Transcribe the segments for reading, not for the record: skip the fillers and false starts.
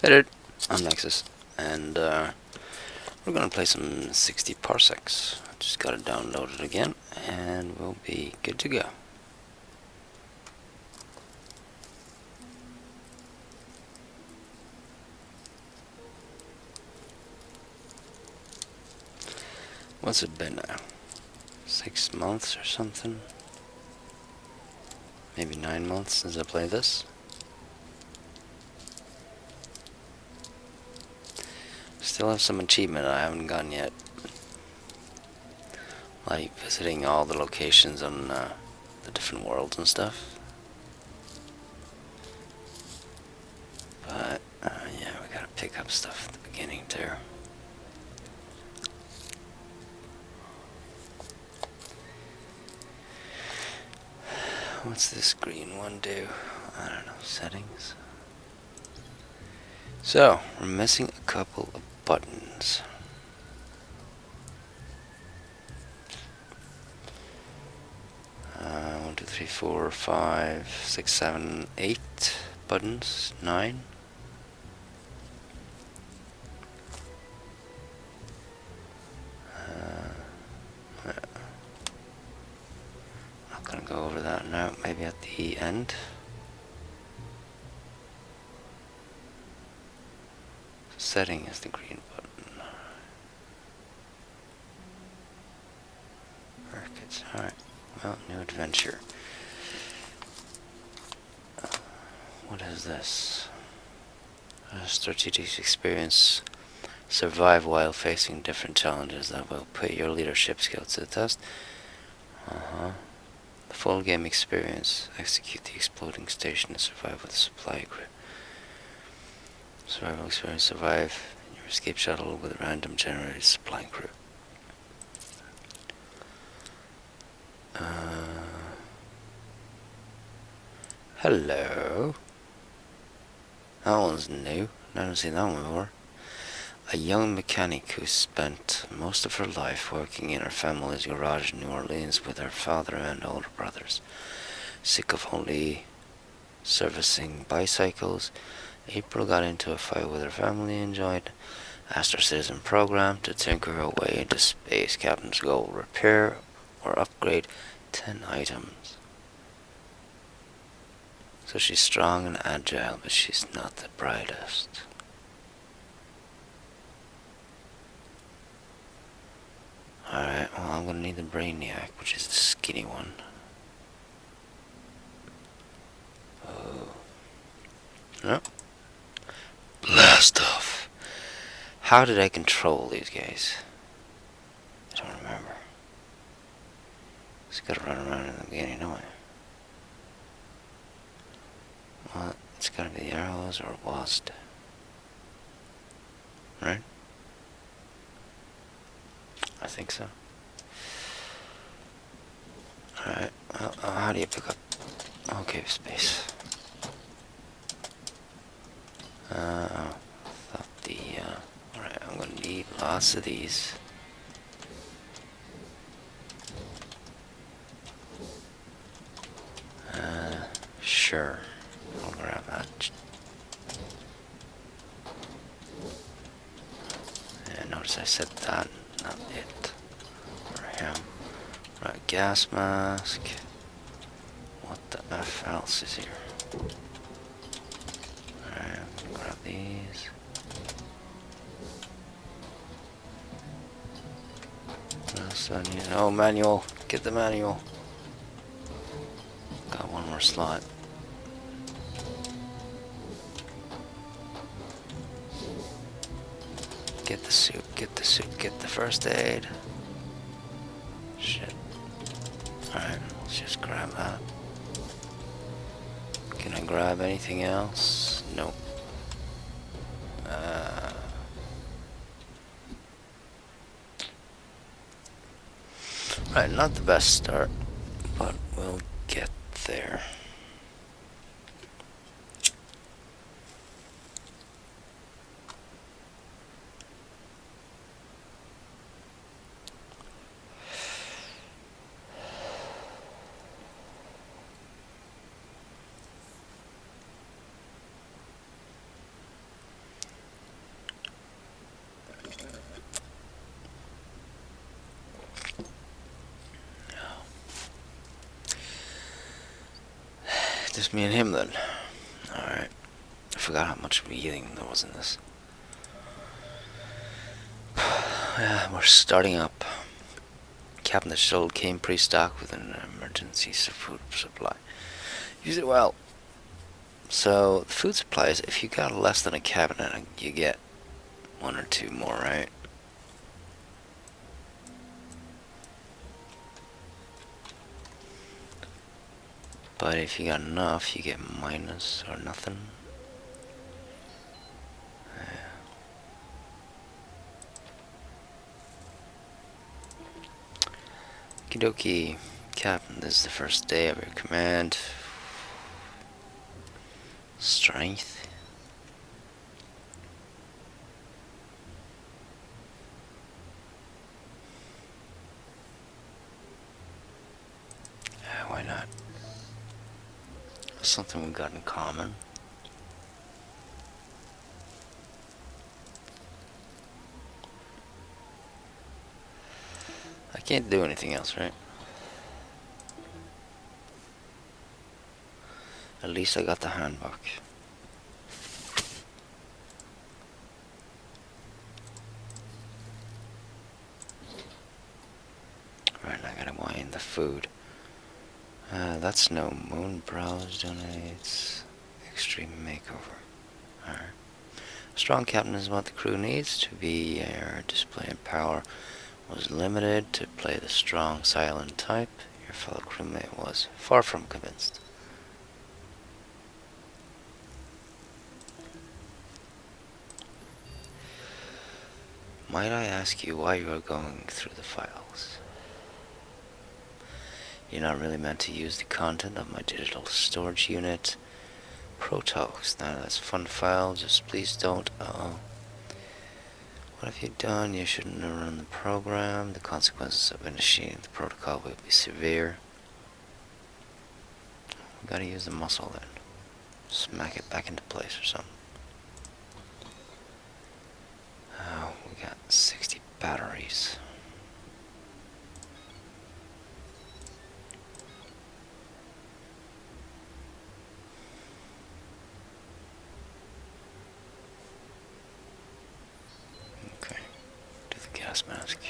Hey dude, I'm NeXuS, and we're gonna play some 60 Parsecs. Just gotta download it again, and we'll be good to go. What's it been now? 6 months or something? Maybe 9 months since I played this? Still have some achievement I haven't gotten yet. Like visiting all the locations on the different worlds and stuff. But, yeah, we gotta pick up stuff at the beginning too. What's this green one do? I don't know, settings? So, we're missing a couple of buttons. 1, 2, 3, 4, 5, 6, 7, 8 buttons. 9. Not gonna go over that now. Maybe at the end. Setting is the green button. Markets. Alright. Well, new adventure. What is this? Strategic experience. Survive while facing different challenges that will put your leadership skills to the test. The full game experience. Execute the exploding station and survive with a supply crew. Survival experience. Survive your escape shuttle with a random generated supply crew. Hello. That one's new. I haven't seen that one before. A young mechanic who spent most of her life working in her family's garage in New Orleans with her father and older brothers. Sick of only servicing bicycles, April got into a fight with her family and joined Astor Citizen program to tinker her way into space. Captain's goal: repair or upgrade 10 items. So she's strong and agile, but she's not the brightest. Alright, well, I'm gonna need the Brainiac, which is the skinny one. Oh. No. Blast off. How did I control these guys? I don't remember. Just gotta run around in the beginning, don't I? Well, it's gotta be the arrows or wasp. Right? I think so. Alright, well, how do you pick up? Okay, space. Alright, I'm gonna need lots of these. Sure. I'll grab that. Yeah, notice I said that, not it. For him. Right, gas mask. What the F else is here? Alright, I'm gonna grab these. What else do I need? Oh, manual. Get the manual. Got one more slot. Get the soup, get the soup, get the first aid. Shit. Alright, let's just grab that. Can I grab anything else? Nope. Right, not the best start, but we'll get there. Just me and him then. Alright. I forgot how much healing there was in this. Yeah, we're starting up. Captain the shuttle came pre-stocked with an emergency food supply. Use it well. So, the food supplies, if you got less than a cabinet, you get one or two more, right? But if you got enough, you get minus or nothing. Okie dokie. Captain, this is the first day of your command. Strength. Why not? Something we got in common. I can't do anything else, right? At least I got the handbook. Right, I gotta wind the food. That's no moon browse donates extreme makeover. Alright. A strong captain is what the crew needs to be. Your display and power was limited to play the strong silent type. Your fellow crewmate was far from convinced. Might I ask you why you are going through the files? You're not really meant to use the content of my digital storage unit. Protalks, now that's a fun file, just please don't. Uh-oh. What have you done? You shouldn't have run the program. The consequences of initiating the protocol will be severe. We gotta use the muscle then. Smack it back into place or something. Oh, we got 60 batteries. Okay, do the gas mask.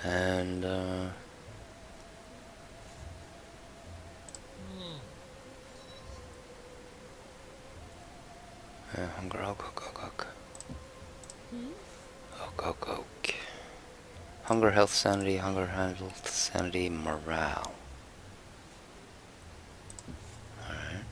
And hunger, ok. Ok. Hunger, health, sanity, hunger, health, sanity, morale. Alright.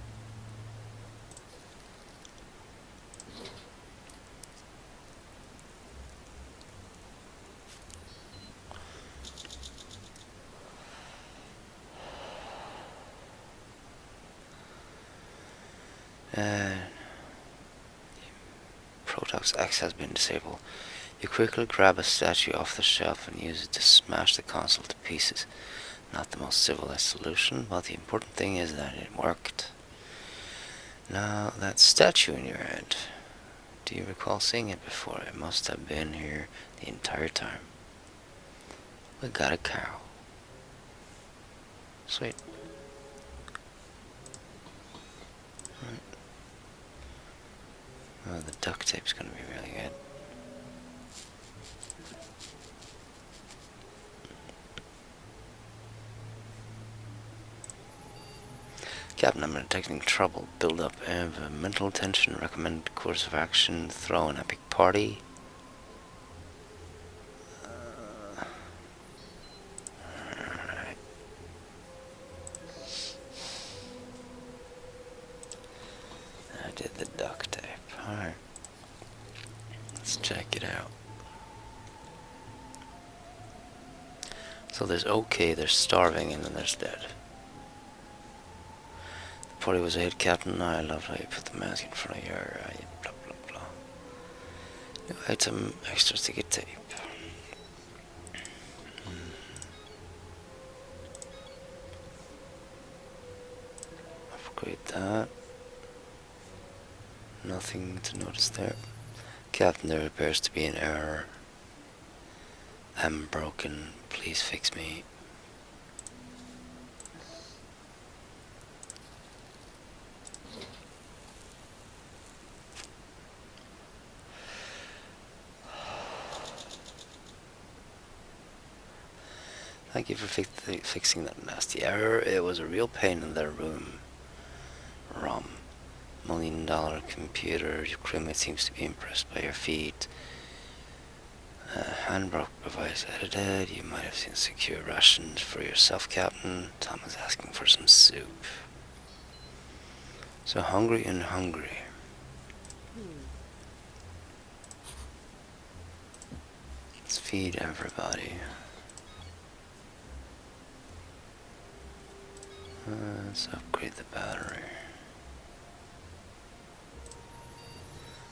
Protox X has been disabled. You quickly grab a statue off the shelf and use it to smash the console to pieces. Not the most civilized solution, but the important thing is that it worked. Now, that statue in your head, do you recall seeing it before? It must have been here the entire time. We got a cow. Sweet. Right. Oh, the duct tape's gonna be really good. Captain, I'm detecting trouble. Build up of mental tension. Recommended course of action. Throw an epic party. Alright. I did the duct tape. Alright. Let's check it out. So there's okay, there's starving, and then there's dead. The party was a hit, Captain. I love how you put the mask in front of your blah blah blah. New item, extra sticky tape. Upgrade that. Nothing to notice there. Captain, there appears to be an error. Broken Please fix me. Thank you for fixing that nasty error. It was a real pain in their room. ROM. $1 million computer. Your crewmate seems to be impressed by your feat. Handbook device edited. You might have seen secure rations for yourself, Captain. Tom is asking for some soup. So hungry and hungry. Let's feed everybody. Let's upgrade the battery.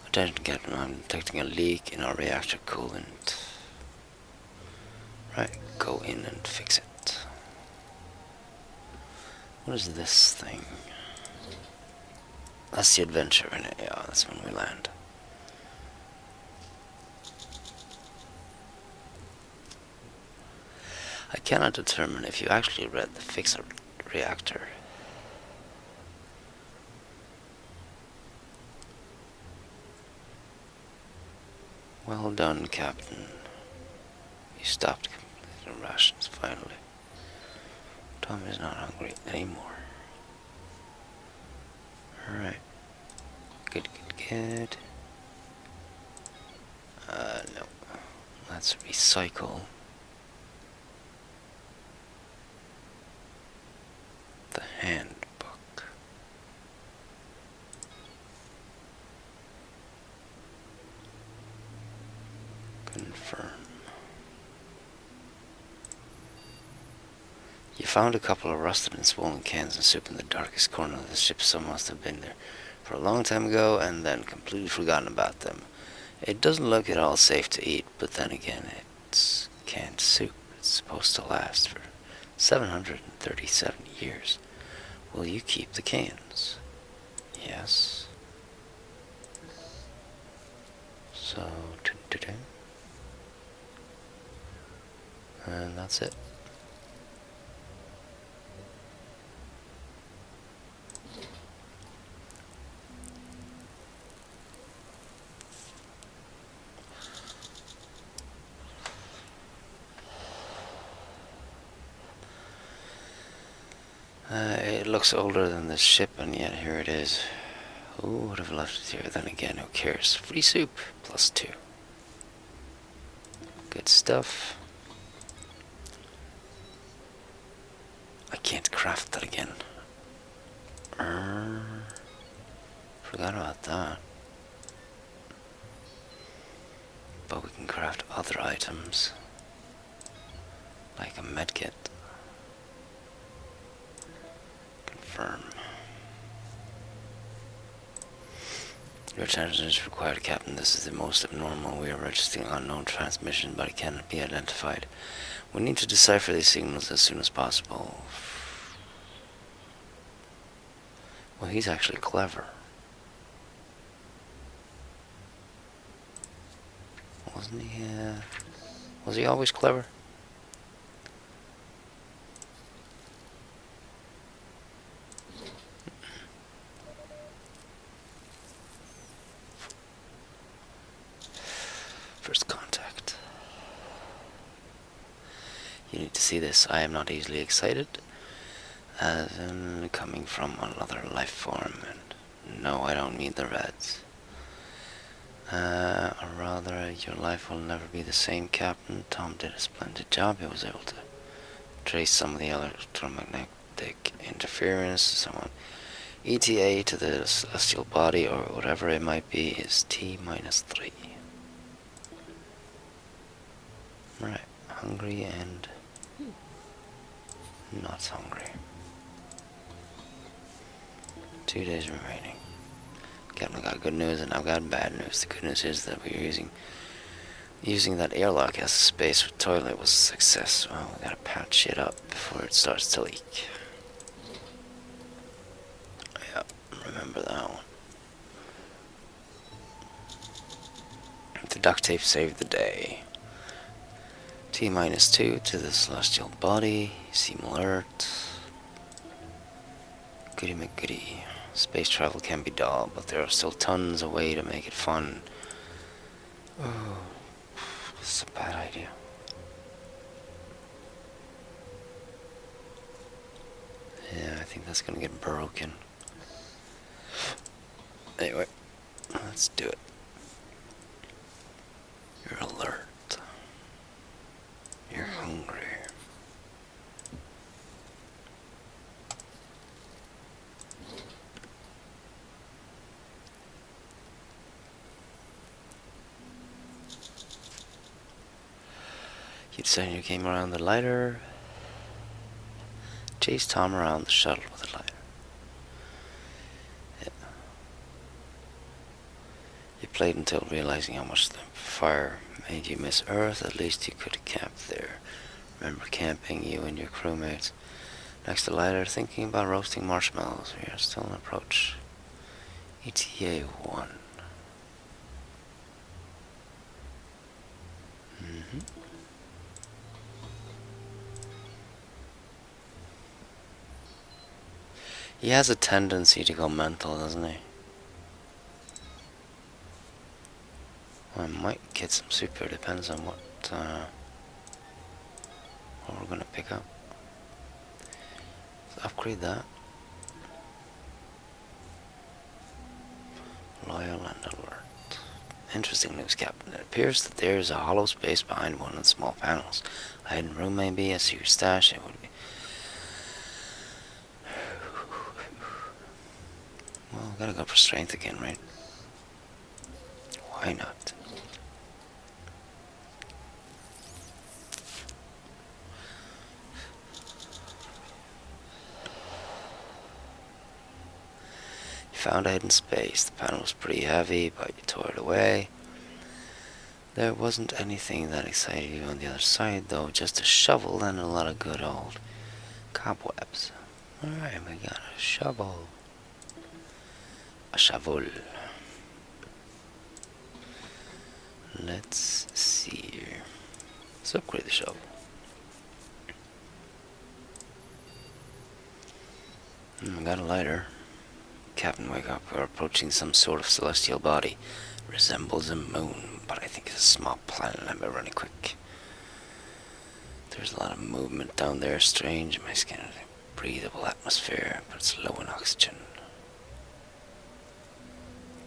Attention, Captain, I'm detecting a leak in our reactor coolant. Right, go in and fix it. What is this thing? That's the adventure in it, yeah, that's when we land. I cannot determine if you actually read the fix a reactor. Well done, Captain. You stopped completing the rations finally. Tom is not hungry anymore. Alright. Good. No. Let's recycle the handbook. Confirm. You found a couple of rusted and swollen cans of soup in the darkest corner of the ship. Someone must have been there for a long time ago and then completely forgotten about them. It doesn't look at all safe to eat, but then again, it's canned soup. It's supposed to last for 737 years. Will you keep the cans? Yes. So, and that's it. It looks older than this ship, and yet here it is. Who would have left it here? Then again, who cares? Free soup, +2. Good stuff. I can't craft that again. Forgot about that. But we can craft other items, like a medkit. Confirm. Your attention is required, Captain. This is the most abnormal. We are registering unknown transmission, but it cannot be identified. We need to decipher these signals as soon as possible. Well, he's actually clever. Wasn't he, was he always clever? First contact. You need to see this. I am not easily excited, as in coming from another life form, and no, I don't mean the Reds. Or rather, your life will never be the same, Captain. Tom did a splendid job. He was able to trace some of the electromagnetic interference, someone ETA to the celestial body, or whatever it might be, is T-3. Right, hungry and not hungry. 2 days remaining. Captain, I got good news and I've got bad news. The good news is that we're using that airlock as a space toilet was a success. Well, we gotta patch it up before it starts to leak. Yeah, remember that one. The duct tape saved the day. T-2 to the celestial body. Seem alert. Goody McGoody. Space travel can be dull, but there are still tons of ways to make it fun. Oh, this is a bad idea. Yeah, I think that's gonna get broken. Anyway, let's do it. You're alert. You're hungry. You decided you came around the lighter. Chase Tom around the shuttle with a lighter. Yeah. You played until realizing how much the fire made you miss Earth. At least you could have camped there. Remember camping, you and your crewmates? Next to lighter, thinking about roasting marshmallows. We are still in approach. ETA 1. He has a tendency to go mental, doesn't he? Well, I might get some super, depends on what we're gonna pick up. Let's upgrade that. Loyal and alert. Interesting news, Captain. It appears that there is a hollow space behind one of the small panels. A hidden room, maybe, a secret stash. It would be. Well, gotta go for strength again, right? Why not? You found a hidden space. The panel was pretty heavy, but you tore it away. There wasn't anything that excited you on the other side, though. Just a shovel and a lot of good old cobwebs. Alright, we got a shovel. A shovel. Let's see here. Let's upgrade the shovel. I got a lighter. Captain, wake up. We're approaching some sort of celestial body. Resembles a moon, but I think it's a small planet. I'm running quick. There's a lot of movement down there. Strange. My skin is a breathable atmosphere, but it's low in oxygen.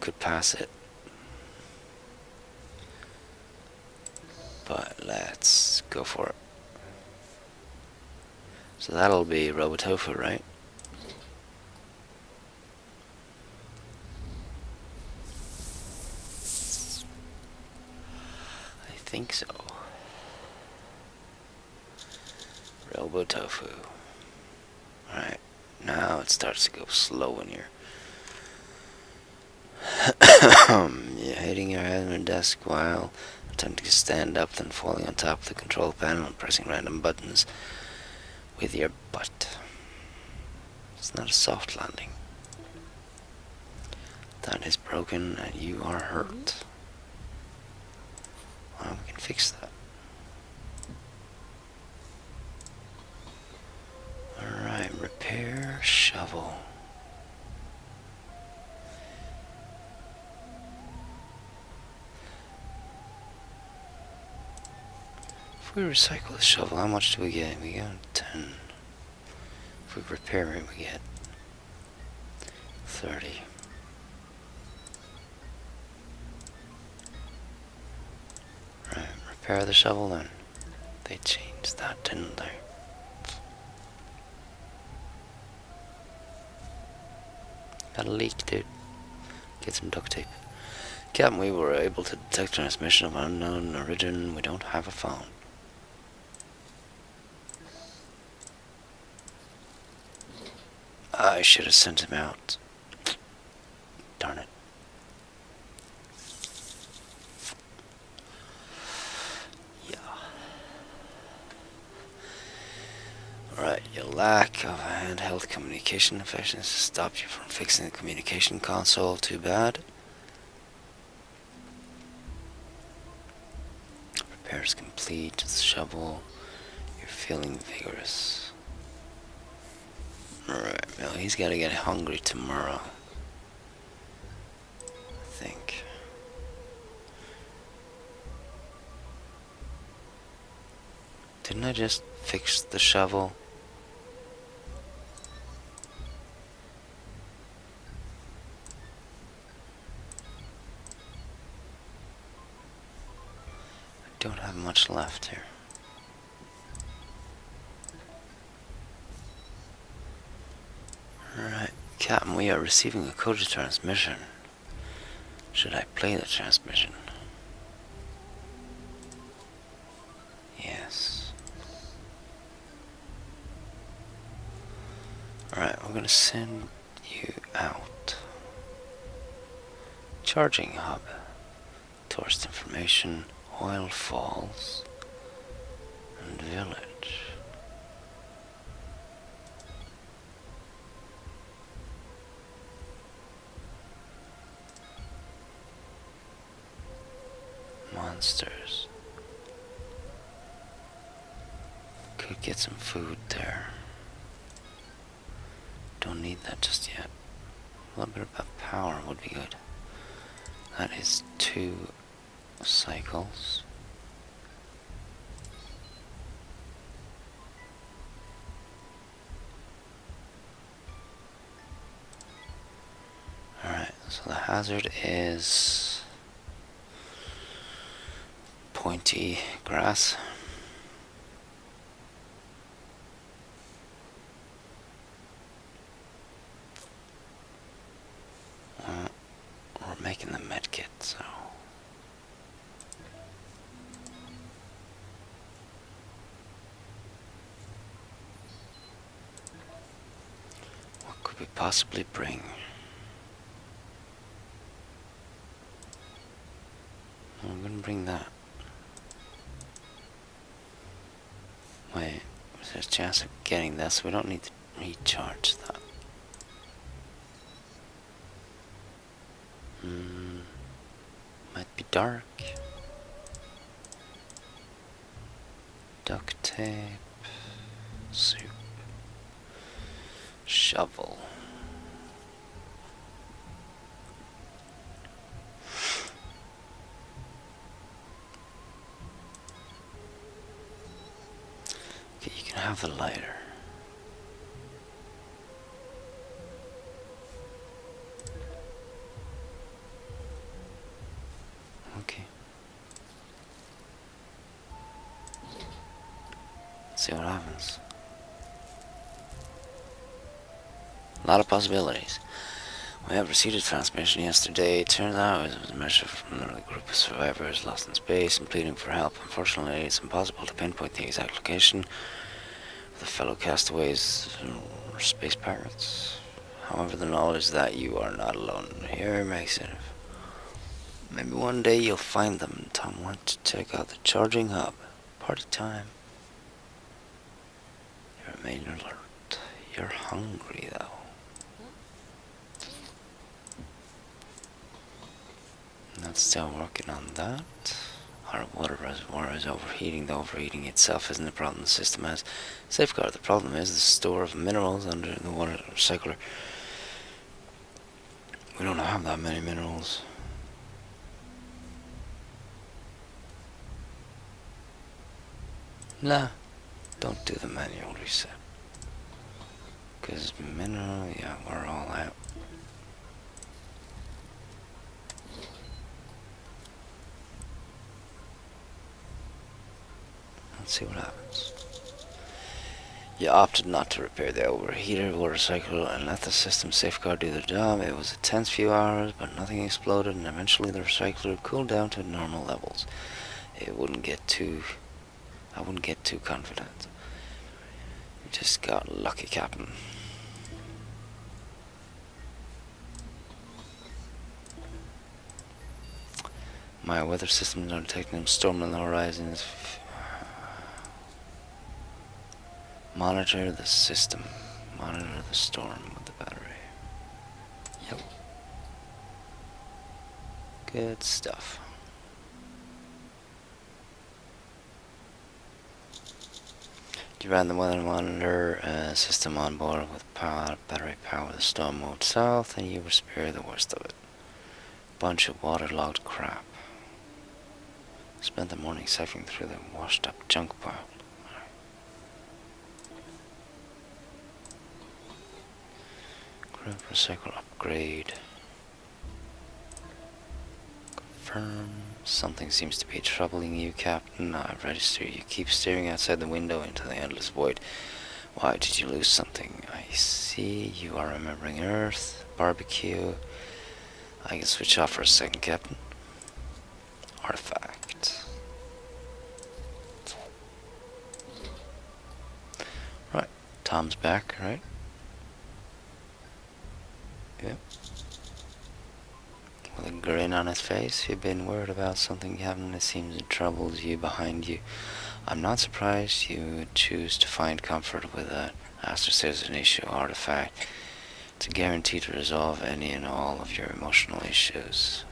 Could pass it. But let's go for it. So that'll be Robotofu, right? I think so. Robotofu. Alright, now it starts to go slow in here. You're hitting your head on your desk while attempting to stand up, then falling on top of the control panel and pressing random buttons with your butt. It's not a soft landing. That is broken and you are hurt. Well, we can fix that. Alright, repair shovel. If we recycle the shovel, how much do we get? We get 10. If we repair it, we get 30. Right, repair the shovel then. They changed that, didn't they? Got a leak, dude. Get some duct tape. Captain, we were able to detect transmission of unknown origin. We don't have a phone. I should have sent him out. Darn it. Yeah. Alright, your lack of handheld communication effectiveness stopped you from fixing the communication console. Too bad. repairs complete. The shovel. You're feeling vigorous. Alright, well, he's gotta get hungry tomorrow. I think. Didn't I just fix the shovel? I don't have much left here. Alright, Captain, we are receiving a coded transmission. Should I play the transmission? Yes. Alright, we're gonna send you out. Charging hub. Tourist information, oil falls, and village. Monsters. Could get some food there. Don't need that just yet. A little bit about power would be good. That is 2 cycles. Alright, so the hazard is pointy grass. We're making the med kit, so what could we possibly bring? I'm gonna bring that. Wait, there's a chance of getting that, so we don't need to recharge that. Might be dark. Duct tape. Soup. Shovel. Okay, you can have the lighter. Okay. Let's see what happens. A lot of possibilities. We have received a transmission yesterday. It turns out it was a message from another group of survivors lost in space and pleading for help. Unfortunately, it's impossible to pinpoint the exact location of the fellow castaways or space pirates. However, the knowledge that you are not alone here makes it. Maybe one day you'll find them. Tom wants to check out the charging hub. Party time. You remain alert. You're hungry, though. Not still working on that. Our water reservoir is overheating. The overheating itself isn't the problem. The system has safeguard. The problem is the store of minerals under the water recycler. We don't have that many minerals. Nah, don't do the manual reset. Because mineral, yeah, we're all out. Let's see what happens. You opted not to repair the overheated water cycle and let the system safeguard do their job. It was a tense few hours, but nothing exploded, and eventually the recycler cooled down to normal levels. I wouldn't get too confident. You just got lucky, Captain. My weather systems are detecting a storm on the horizon. Monitor the system. Monitor the storm with the battery. Yep. Good stuff. You ran the weather monitor system on board with battery power the storm moved south, and you were spared the worst of it. Bunch of waterlogged crap. Spent the morning siphoning through the washed up junk pile. Group recycle upgrade. Confirm. Something seems to be troubling you, Captain. I've registered. You keep staring outside the window into the endless void. Why did you lose something? I see. You are remembering Earth. Barbecue. I can switch off for a second, Captain. Artifact. Right. Tom's back, right? Yep. With a grin on his face. You've been worried about something, Captain. It seems it troubles you behind you. I'm not surprised you would choose to find comfort with that. Aster says an issue artifact. It's a guarantee to resolve any and all of your emotional issues.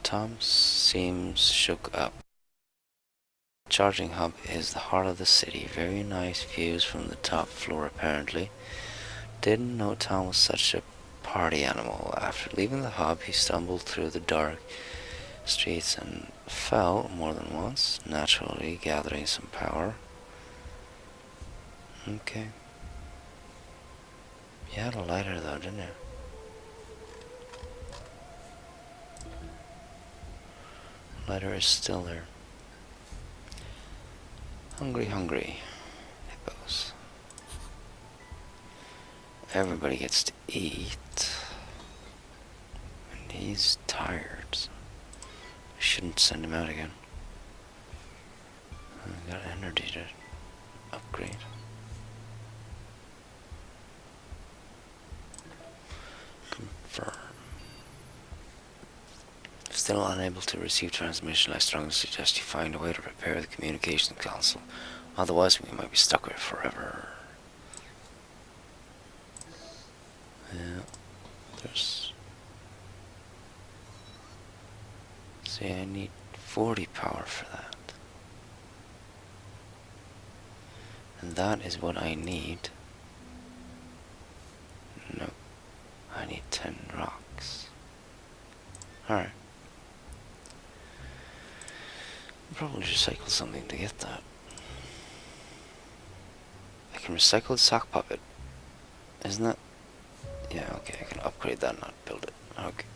Tom seems shook up. Charging hub is the heart of the city. Very nice views from the top floor apparently. Didn't know Tom was such a party animal. After leaving the hub, he stumbled through the dark streets and fell more than once, naturally gathering some power. Okay. You had a lighter though, didn't you? Lighter is still there. Hungry, hungry. Hippos. Everybody gets to eat. And he's tired. So I shouldn't send him out again. I got energy to upgrade. Confirm. Still unable to receive transmission, I strongly suggest you find a way to repair the communication console. Otherwise, we might be stuck with it forever. Yeah, there's... See, I need 40 power for that. And that is what I need. No, I need 10 rocks. Alright. Probably recycle something to get that. I can recycle the sock puppet. Isn't that? Yeah, okay, I can upgrade that, not build it. Okay.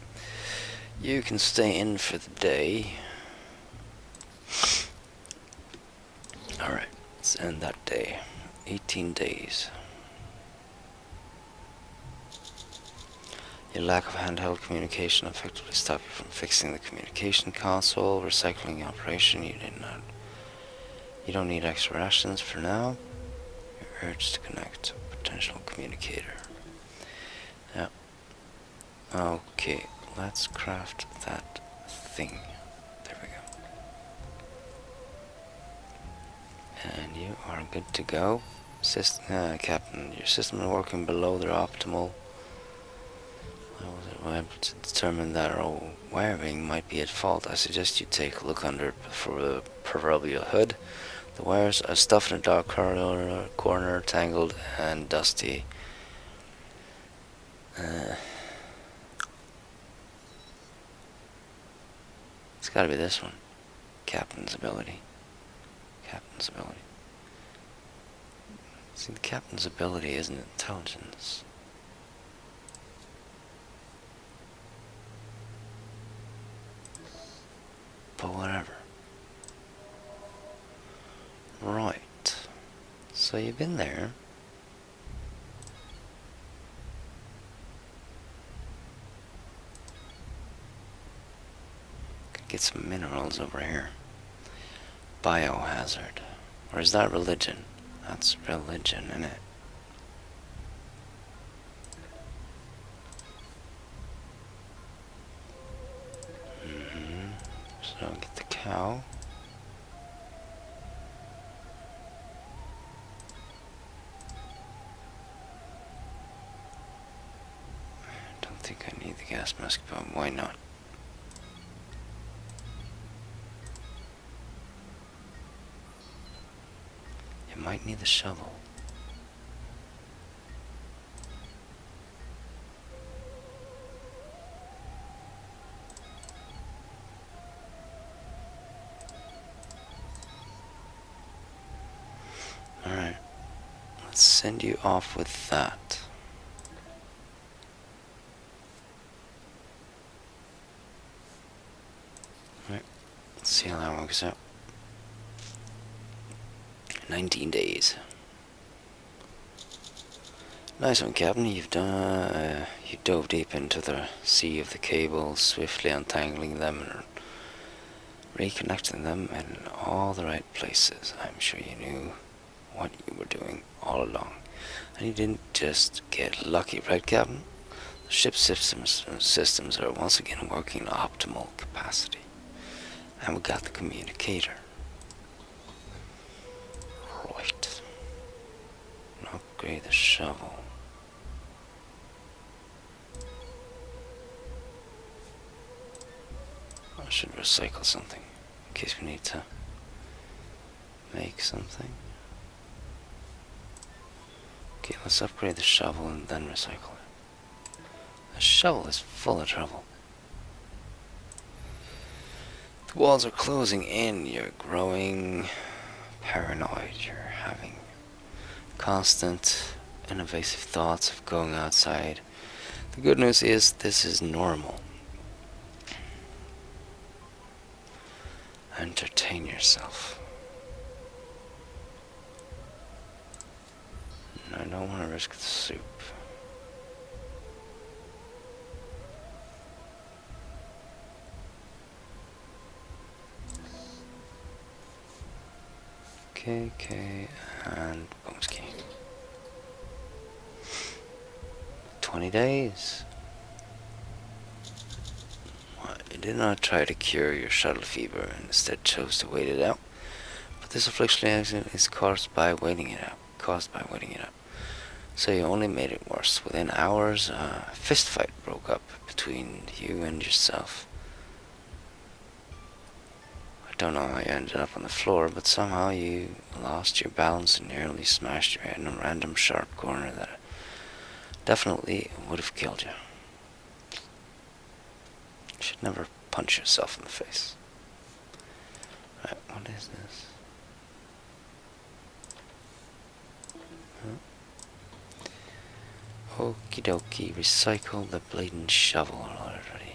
You can stay in for the day. Alright, let's end that day. 18 days. Your lack of handheld communication effectively stopped you from fixing the communication console, recycling operation. You don't need extra rations for now. You're urged to connect to a potential communicator. Yeah. Okay, let's craft that thing. There we go. And you are good to go. Captain, your system is working below their optimal. I was able to determine that our wiring might be at fault. I suggest you take a look under for the proverbial hood. The wires are stuffed in a dark corner, tangled and dusty. It's gotta be this one. Captain's ability. Captain's ability. See, the captain's ability isn't intelligence. But whatever. Right. So you've been there. Could get some minerals over here. Biohazard. Or is that religion? That's religion, isn't it? So get the cow. I don't think I need the gas mask, but why not? I might need the shovel. Alright. Let's send you off with that. Alright. Let's see how that works out. 19 days. Nice one, Captain. You dove deep into the sea of the cables, swiftly untangling them and reconnecting them in all the right places. I'm sure you knew what you were doing all along. And you didn't just get lucky, right, Captain? The ship's systems are once again working at optimal capacity. And we got the communicator. Right. Upgrade the shovel. I should recycle something in case we need to make something. Okay, let's upgrade the shovel and then recycle it. The shovel is full of trouble. The walls are closing in. You're growing paranoid. You're having constant and invasive thoughts of going outside. The good news is this is normal. Entertain yourself. I don't want to risk the soup. KK and bonus key. 20 days. You did not try to cure your shuttle fever and instead chose to wait it out. But this affliction is caused by waiting it out. So you only made it worse. Within hours, a fist fight broke up between you and yourself. I don't know how you ended up on the floor, but somehow you lost your balance and nearly smashed your head in a random sharp corner that definitely would have killed you. You should never punch yourself in the face. Right, what is this? Okie dokie, recycle the blatant shovel already.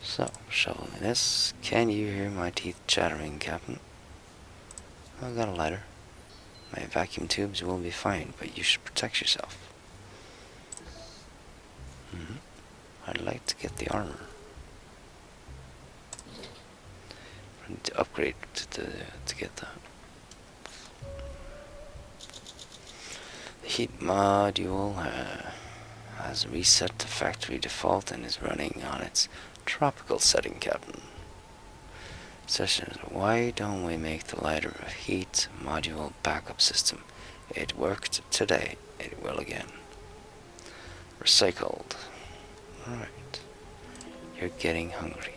So, shoveling this. Can you hear my teeth chattering, Captain? I've got a lighter. My vacuum tubes will be fine, but you should protect yourself. I'd like to get the armor. I need to upgrade to get that. The heat module has reset to factory default and is running on its tropical setting, Captain. Session, why don't we make the lighter a heat module backup system? It worked today, it will again. Recycled. Alright. You're getting hungry.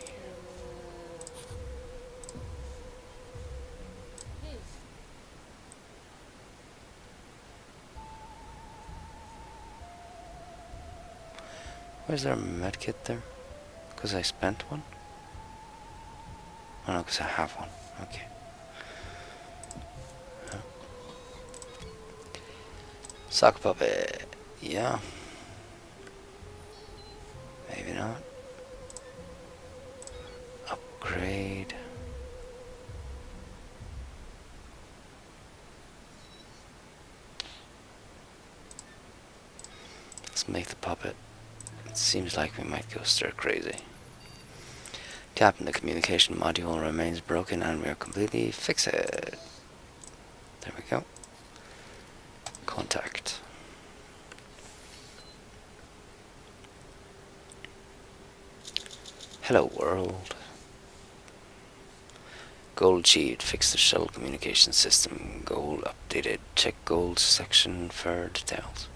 Why is there a medkit there? Because I spent one? Oh no, because I have one. Okay. Sock puppet. Yeah. Maybe not. Upgrade. Let's make the puppet. It seems like we might go stir crazy. Captain, the communication module remains broken and we're completely fixed. There we go. Contact. Hello world. Goal achieved. Fix the shuttle communication system. Goal updated. Check goals section for details.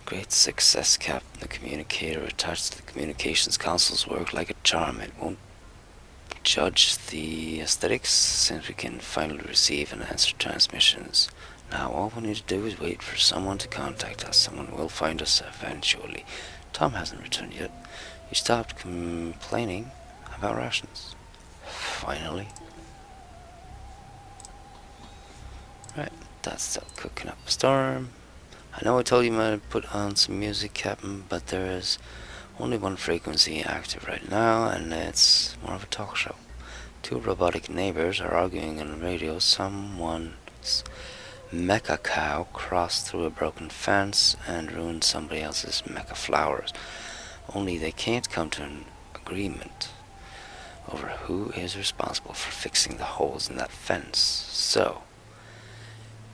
Great success, Captain. The communicator attached to the communications consoles work like a charm. It won't judge the aesthetics since we can finally receive and answer transmissions. Now all we need to do is wait for someone to contact us. Someone will find us eventually. Tom hasn't returned yet. He stopped complaining about rations. Finally. Right, that's still cooking up a storm. I know I told you I might put on some music, Captain, but there is only one frequency active right now, and it's more of a talk show. Two robotic neighbors are arguing on the radio. Someone's mecha cow crossed through a broken fence and ruined somebody else's mecha flowers. Only they can't come to an agreement over who is responsible for fixing the holes in that fence. So,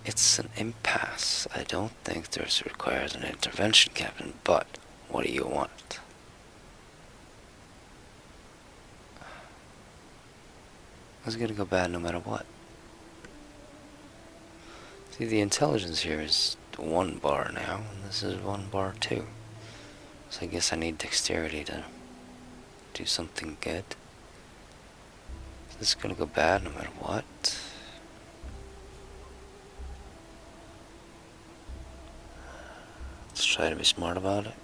it's an impasse. I don't think this requires an intervention, Captain, but what do you want? It's gonna go bad no matter what. See, the intelligence here is 1 bar now, and this is 1 bar too. So I guess I need dexterity to do something good. This is gonna go bad no matter what. Let's try to be smart about it.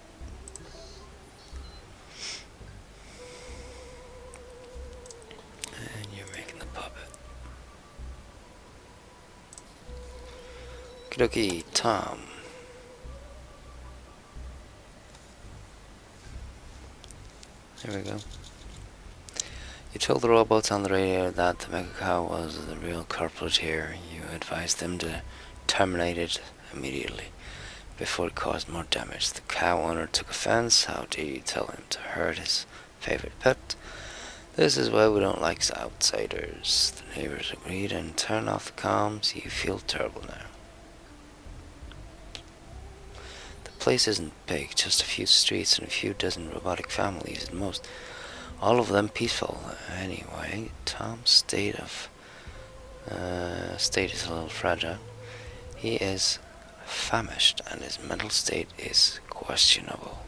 And you're making the puppet. Okie Tom. There we go. You told the robots on the radio that the Mega Cow was the real culprit here. You advised them to terminate it immediately before it caused more damage. The cow owner took offense. How dare you tell him to hurt his favorite pet? This is why we don't like outsiders. The neighbors agreed and turned off the comms. You feel terrible now. The place isn't big, just a few streets and a few dozen robotic families at most. All of them peaceful. Anyway, Tom's state is a little fragile. He is famished and his mental state is questionable.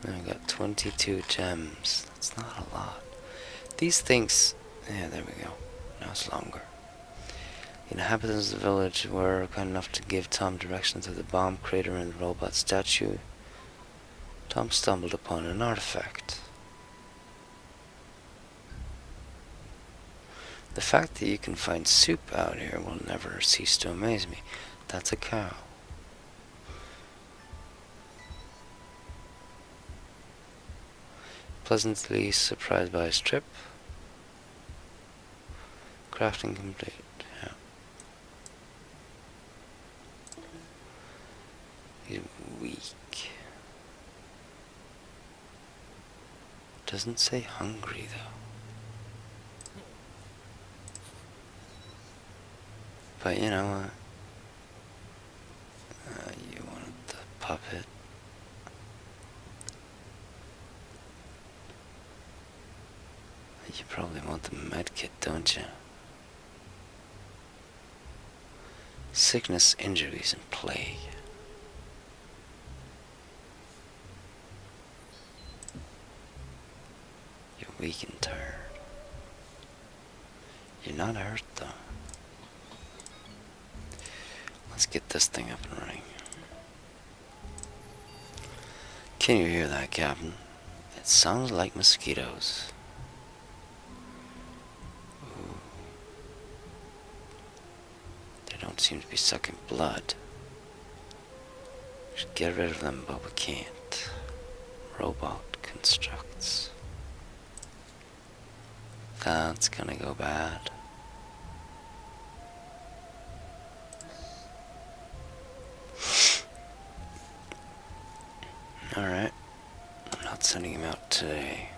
I got 22 gems. That's not a lot. These things... yeah, there we go. Now it's longer. The inhabitants of the village were kind enough to give Tom directions to the bomb crater and the robot statue. Tom stumbled upon an artifact. The fact that you can find soup out here will never cease to amaze me. That's a cow. Pleasantly surprised by his trip. Crafting complete. Yeah. He's weak. Doesn't say hungry though. But you know, you wanted the puppet. You probably want the medkit, don't you? Sickness, injuries, and plague. You're weak and tired. You're not hurt though. Let's get this thing up and running. Can you hear that, Captain? It sounds like mosquitoes. Ooh. They don't seem to be sucking blood. We should get rid of them, but we can't. Robot constructs. That's gonna go bad. Alright, I'm not sending him out today.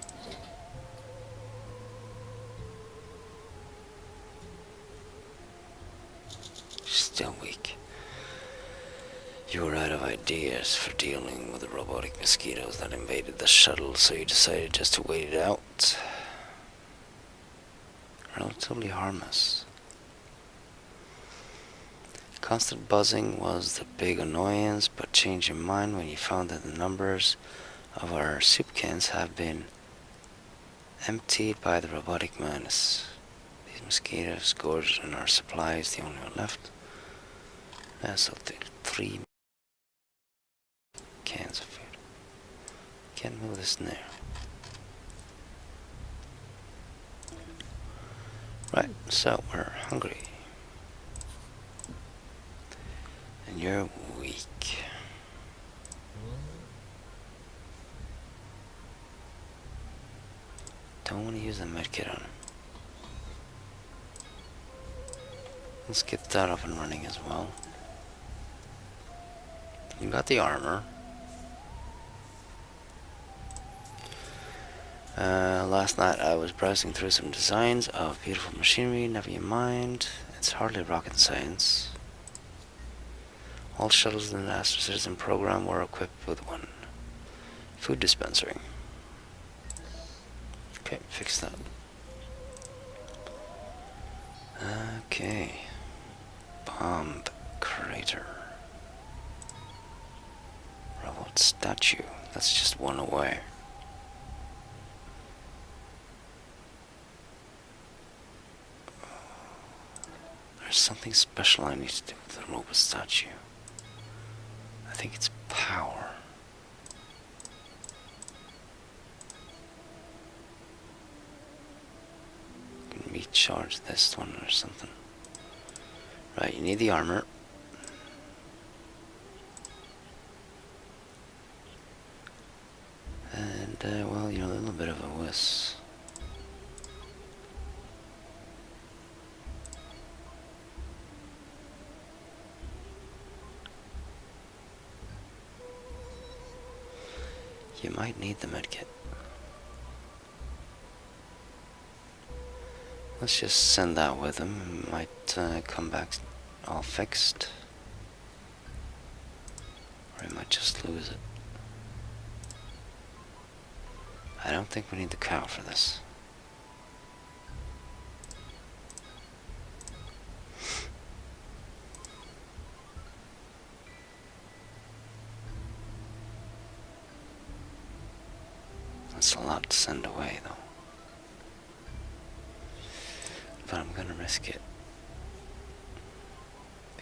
Still weak. You were out of ideas for dealing with the robotic mosquitoes that invaded the shuttle, so you decided just to wait it out. Relatively harmless. Constant buzzing was the big annoyance, but change your mind when you found that the numbers of our soup cans have been Emptied by the robotic menace. These mosquitoes gorged on our supplies, the only one left. So 3 cans of food. Can't move this now. Right, so we're hungry. And you're weak. Don't want to use the medkit on him. Let's get that up and running as well. You got the armor. Last night I was browsing through some designs of beautiful machinery. Never you mind. It's hardly rocket science. All shuttles in the Astro Citizen program were equipped with one. Food dispensing. Okay, fix that. Okay. Bomb crater. Robot statue. That's just one away. There's something special I need to do with the robot statue. I think it's power. Can recharge this one or something. Right, you need the armor. And, well, you're a little bit of a wuss. You might need the medkit. Let's just send that with him. It might come back all fixed. Or he might just lose it. I don't think we need the cow for this. That's a lot to send away, though. But I'm gonna risk it.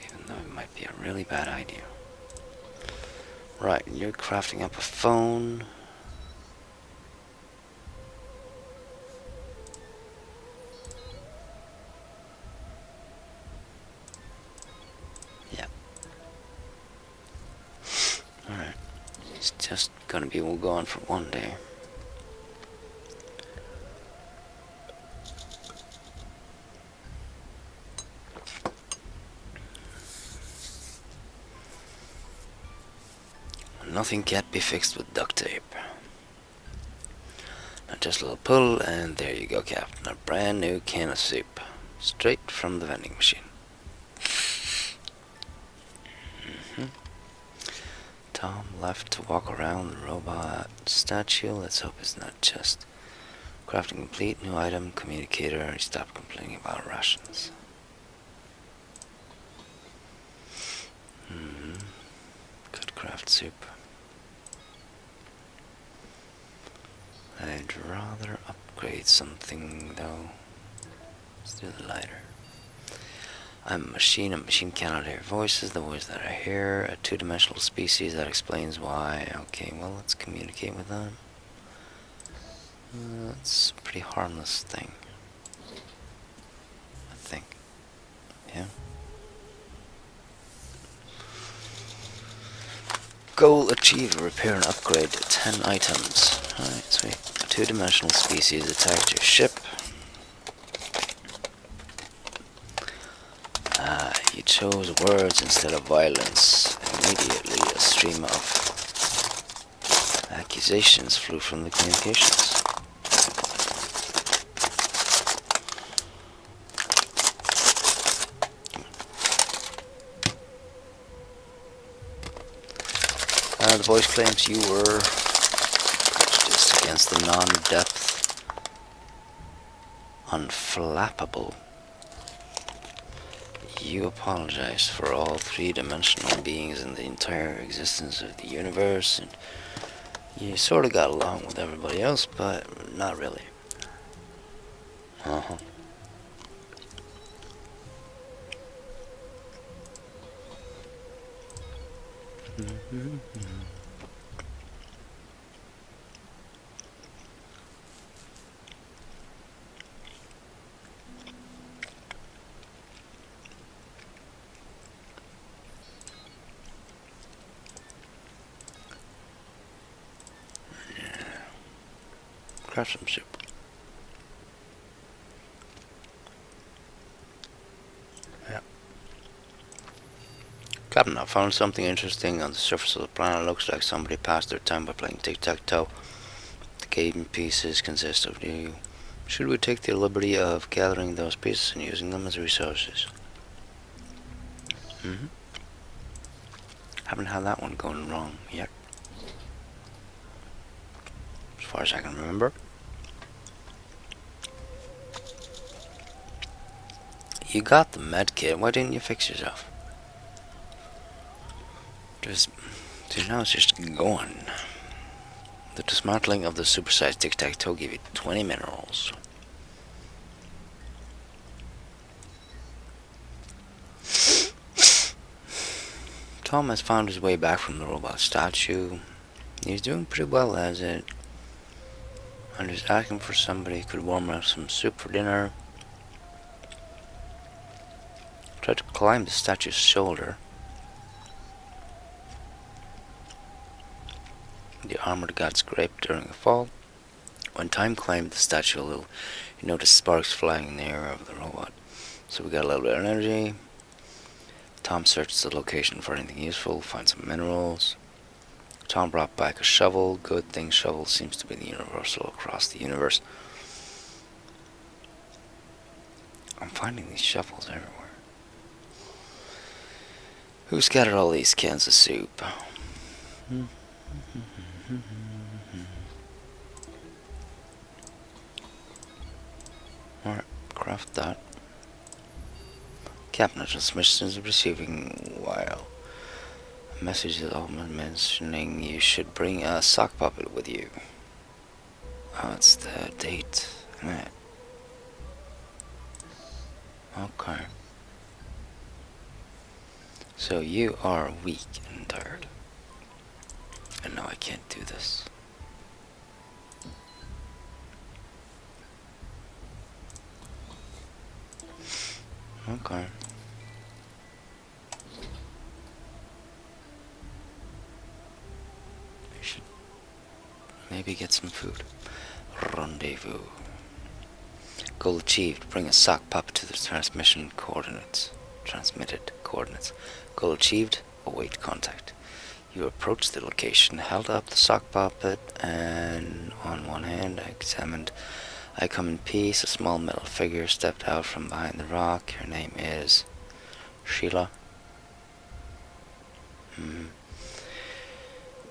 Even though it might be a really bad idea. Right, you're crafting up a phone. Yeah. Alright. It's just gonna be all gone for one day. Nothing can't be fixed with duct tape. Now just a little pull, and there you go, Captain. A brand new can of soup. Straight from the vending machine. Tom left to walk around the robot statue. Let's hope it's not just crafting complete, new item, communicator. He stopped complaining about rations. Could craft soup. I'd rather upgrade something though. Let's do the lighter. I'm a machine cannot hear voices. The voice that I hear, a two-dimensional species that explains why. Okay, well, let's communicate with them. That's a pretty harmless thing, I think. Yeah. Goal achieved. Repair and upgrade 10 items. Alright, sweet. A two-dimensional species attacked your ship. You chose words instead of violence. Immediately, a stream of accusations flew from the communications. The voice claims you were prejudiced against the non-depth, unflappable. You apologized for all three-dimensional beings and the entire existence of the universe, and you sort of got along with everybody else, but not really. Uh-huh. Grab some soup. Yeah. Captain, I found something interesting on the surface of the planet. It looks like somebody passed their time by playing tic-tac-toe. The game pieces consist of you. Should we take the liberty of gathering those pieces and using them as resources? Mm-hmm. Haven't had that one going wrong yet, as far as I can remember. You got the med kit. Why didn't you fix yourself? Just now it's just going. The dismantling of the supersized tic-tac-toe gave you 20 minerals. Tom has found his way back from the robot statue. He's doing pretty well as it. And he's asking for somebody who could warm up some soup for dinner. Tried to climb the statue's shoulder. The armored got scraped during a fall. When Time climbed the statue a little, he noticed sparks flying in the air over the robot. So we got a little bit of energy. Tom searched the location for anything useful, find some minerals. Tom brought back a shovel. Good thing shovel seems to be the universal across the universe. I'm finding these shovels everywhere. Who scattered all these cans of soup? Alright, craft that. Cabinet transmission is receiving while a message is mentioning you should bring a sock puppet with you. Oh, it's the date, isn't it? Okay. So you are weak and tired. And now I can't do this. Okay. We should maybe get some food. Rendezvous. Goal achieved. Bring a sock puppet to the transmitted coordinates. Goal achieved. Await contact. You approached the location, held up the sock puppet, and on one hand examined. I come in peace. A small metal figure stepped out from behind the rock. Her name is Sheila.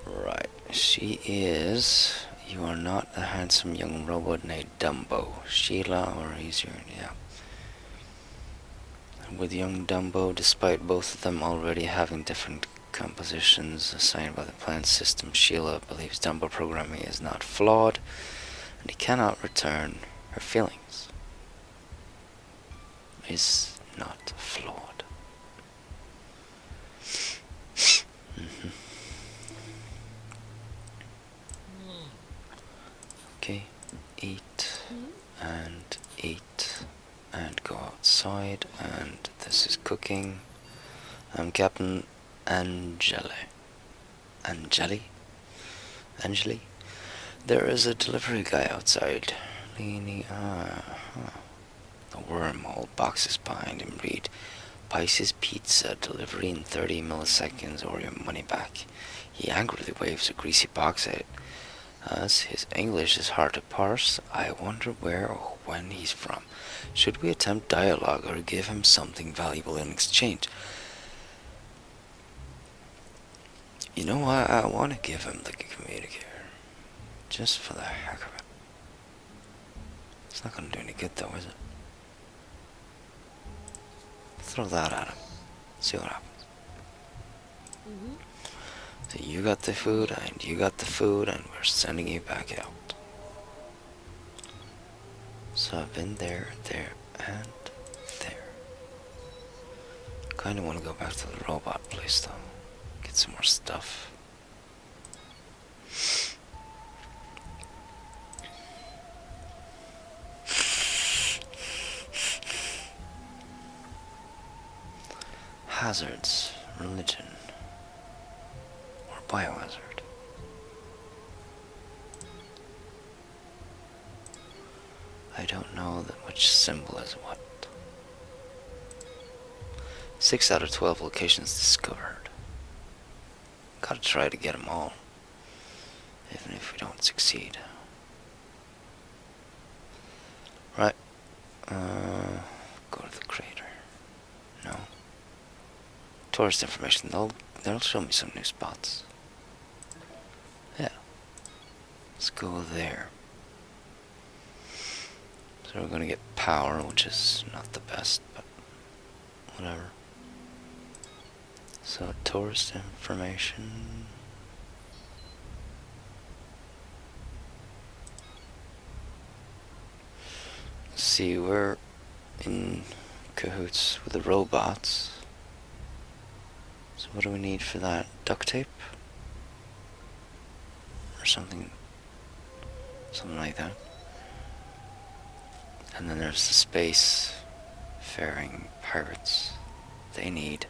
Right. She is. You are not a handsome young robot named Dumbo. Sheila, or easier, yeah. With young Dumbo, despite both of them already having different compositions assigned by the plant system, Sheila believes Dumbo programming is not flawed, and he cannot return her feelings. Is not flawed. Okay, eat and eat and go outside, and this is cooking. I'm Captain Angeli. There is a delivery guy outside. Leaning, the wormhole boxes behind him read, Pisces Pizza, delivery in 30 milliseconds or your money back. He angrily waves a greasy box at it. As his English is hard to parse, I wonder where or when he's from. Should we attempt dialogue or give him something valuable in exchange? You know what? I want to give him the communicator. Just for the heck of it. It's not going to do any good though, is it? Throw that at him. See what happens. So you got the food, and you got the food, and we're sending you back out. So I've been there, there, and there. Kinda wanna go back to the robot place though. Get some more stuff. Hazards, religion, or biohazard. I don't know that which symbol is what. 6 out of 12 locations discovered. Gotta try to get them all, even if we don't succeed. Right. Go to the crater. No. Tourist information. They'll show me some new spots. Yeah. Let's go there. So we're gonna get power, which is not the best, but whatever. So tourist information. Let's see, we're in cahoots with the robots. So what do we need for that? Duct tape? Or something like that. And then there's the space faring pirates. They need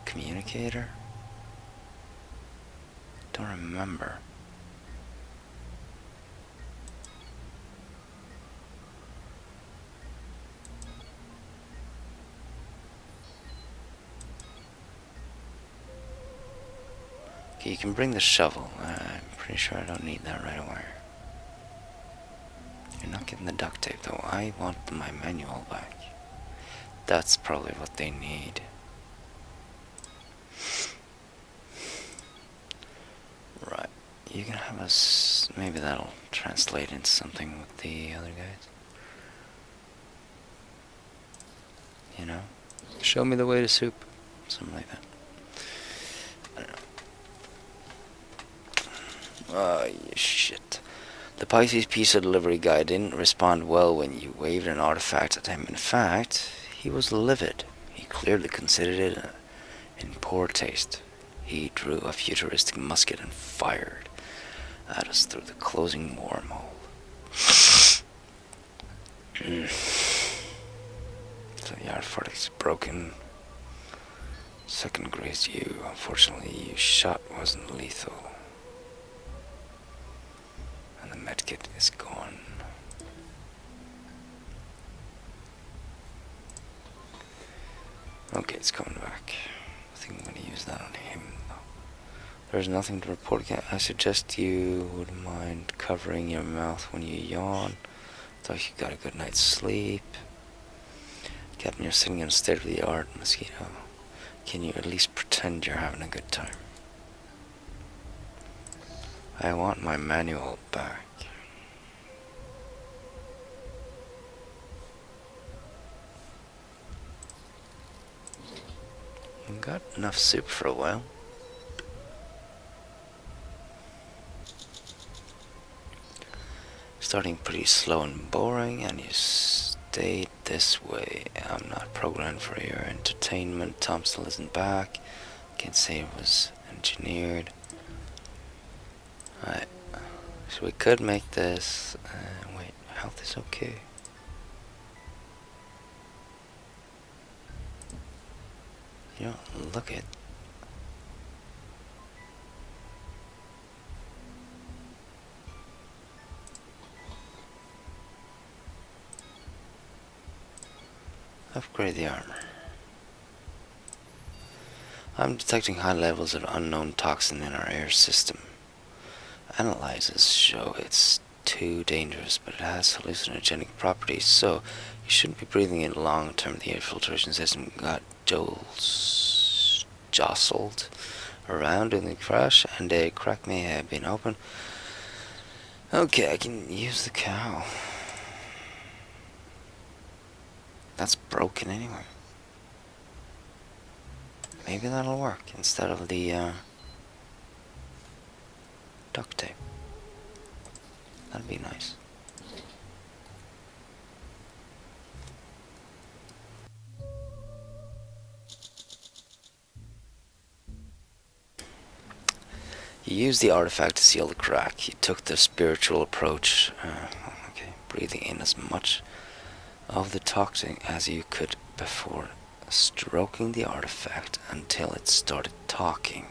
communicator? Don't remember. Okay, you can bring the shovel. I'm pretty sure I don't need that right away. You're not getting the duct tape though. I want my manual back. That's probably what they need. Right. You can have us... Maybe that'll translate into something with the other guys. You know? Show me the way to soup. Something like that. I don't know. Oh, you shit. The Pisces pizza delivery guy didn't respond well when you waved an artifact at him. In fact, he was livid. He clearly considered it in poor taste. He drew a futuristic musket and fired at us through the closing wormhole. So the artifact is broken. Second grazed you. Unfortunately, your shot wasn't lethal. And the medkit is gone. Okay, it's coming back. I think I'm going to use that on him, though. There's nothing to report again. I suggest you would mind covering your mouth when you yawn. Thought you got a good night's sleep. Captain, you're sitting in a state-of-the-art mosquito. Can you at least pretend you're having a good time? I want my manual back. I've got enough soup for a while. Starting pretty slow and boring, and you stayed this way. I'm not programmed for your entertainment. Tom still isn't back. Can't say it was engineered. Alright, so we could make this. Wait, health is okay. You don't look it. Upgrade the armor. I'm detecting high levels of unknown toxin in our air system. Analyses show it's too dangerous, but it has hallucinogenic properties, so you shouldn't be breathing it long term. The air filtration system got jostled around in the crash, and a crack may have been open. Okay, I can use the cow. That's broken anyway. Maybe that'll work instead of the duct tape. That'd be nice. You used the artifact to seal the crack. You took the spiritual approach. Okay, breathing in as much of the toxin as you could before stroking the artifact until it started talking.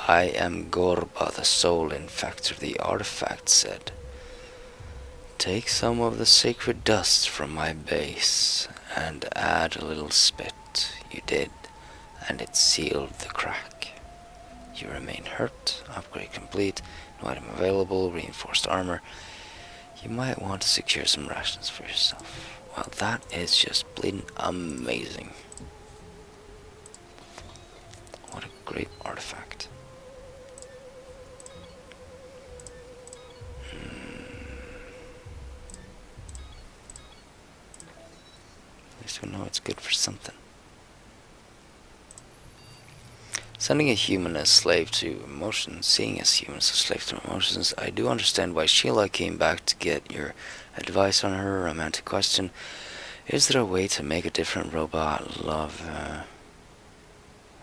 I am Gorba, the soul infector, the artifact said. Take some of the sacred dust from my base and add a little spit. You did, and it sealed the crack. You remain hurt, upgrade complete, no item available, reinforced armor. You might want to secure some rations for yourself. Well, that is just bleeding amazing. What a great artifact. At least we know it's good for something. Sending a human as slave to emotions, seeing as humans as slave to emotions, I do understand why Sheila came back to get your advice on her romantic question. Is there a way to make a different robot love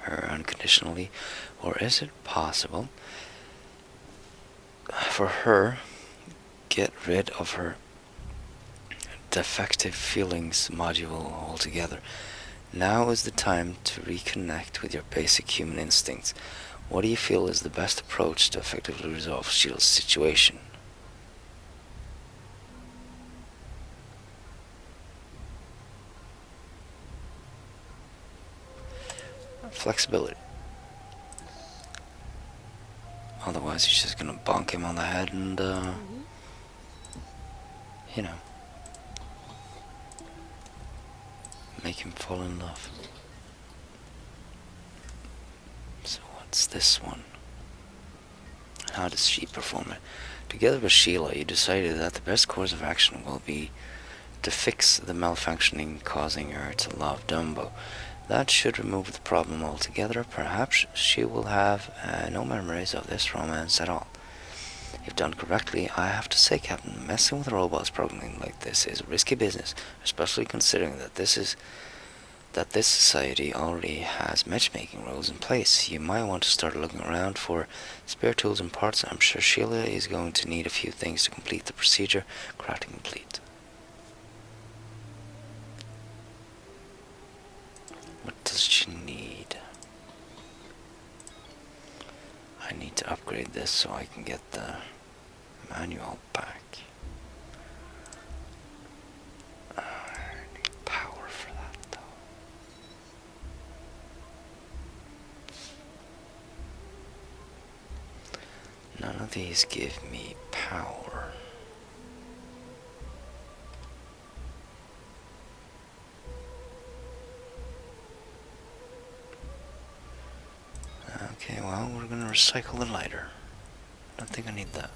her unconditionally? Or is it possible for her get rid of her defective feelings module altogether? Now is the time to reconnect with your basic human instincts. What do you feel is the best approach to effectively resolve Sheila's situation? Flexibility. Otherwise, he's just gonna bonk him on the head and, you know, make him fall in love. So what's this one? How does she perform it? Together with Sheila, you decided that the best course of action will be to fix the malfunctioning causing her to love Dumbo. That should remove the problem altogether. Perhaps she will have no memories of this romance at all. If done correctly, I have to say, Captain, messing with robots programming like this is a risky business, especially considering that this society already has matchmaking rules in place. You might want to start looking around for spare tools and parts. I'm sure Sheila is going to need a few things to complete the procedure. Crafting complete. What does she need? I need to upgrade this so I can get the manual back. I need power for that though. None of these give me power. Okay, well, we're gonna recycle the lighter. I don't think I need that.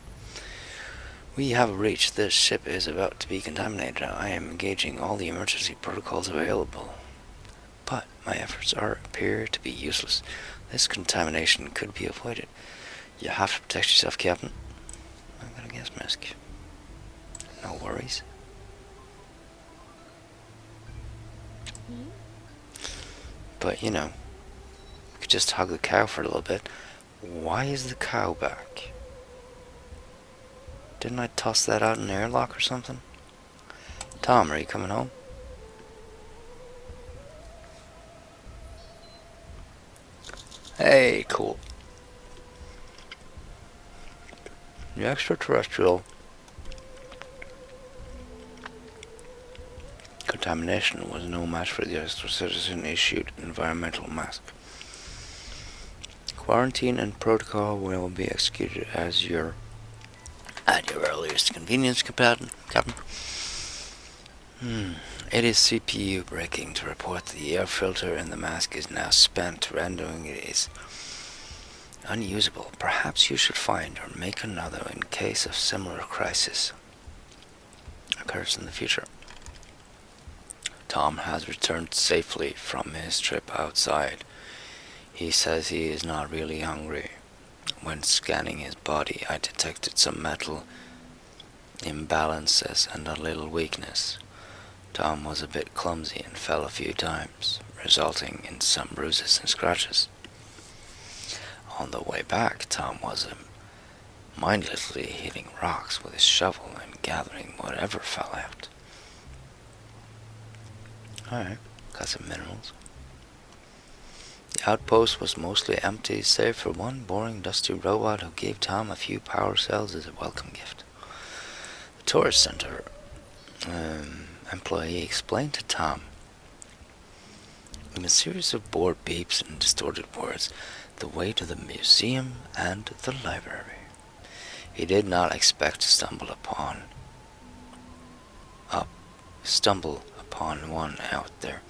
We have reached. This ship is about to be contaminated. I am engaging all the emergency protocols available, but my efforts appear to be useless. This contamination could be avoided. You have to protect yourself, Captain. I've got a gas mask. No worries. But, you know, we could just hug the cow for a little bit. Why is the cow back? Didn't I toss that out in an airlock or something? Tom, are you coming home? Hey, cool. The extraterrestrial contamination was no match for the citizen-issued environmental mask. Quarantine and protocol will be executed at your earliest convenience, Captain. It is CPU breaking to report the air filter in the mask is now spent, rendering it unusable. Perhaps you should find or make another in case of similar crisis occurs in the future. Tom has returned safely from his trip outside. He says he is not really hungry. When scanning his body, I detected some metal imbalances and a little weakness. Tom was a bit clumsy and fell a few times, resulting in some bruises and scratches. On the way back, Tom was mindlessly hitting rocks with his shovel and gathering whatever fell out. Alright, got some minerals. The outpost was mostly empty, save for one boring, dusty robot who gave Tom a few power cells as a welcome gift. The tourist center employee explained to Tom, in a series of bored beeps and distorted words, the way to the museum and the library. He did not expect to stumble upon one out there,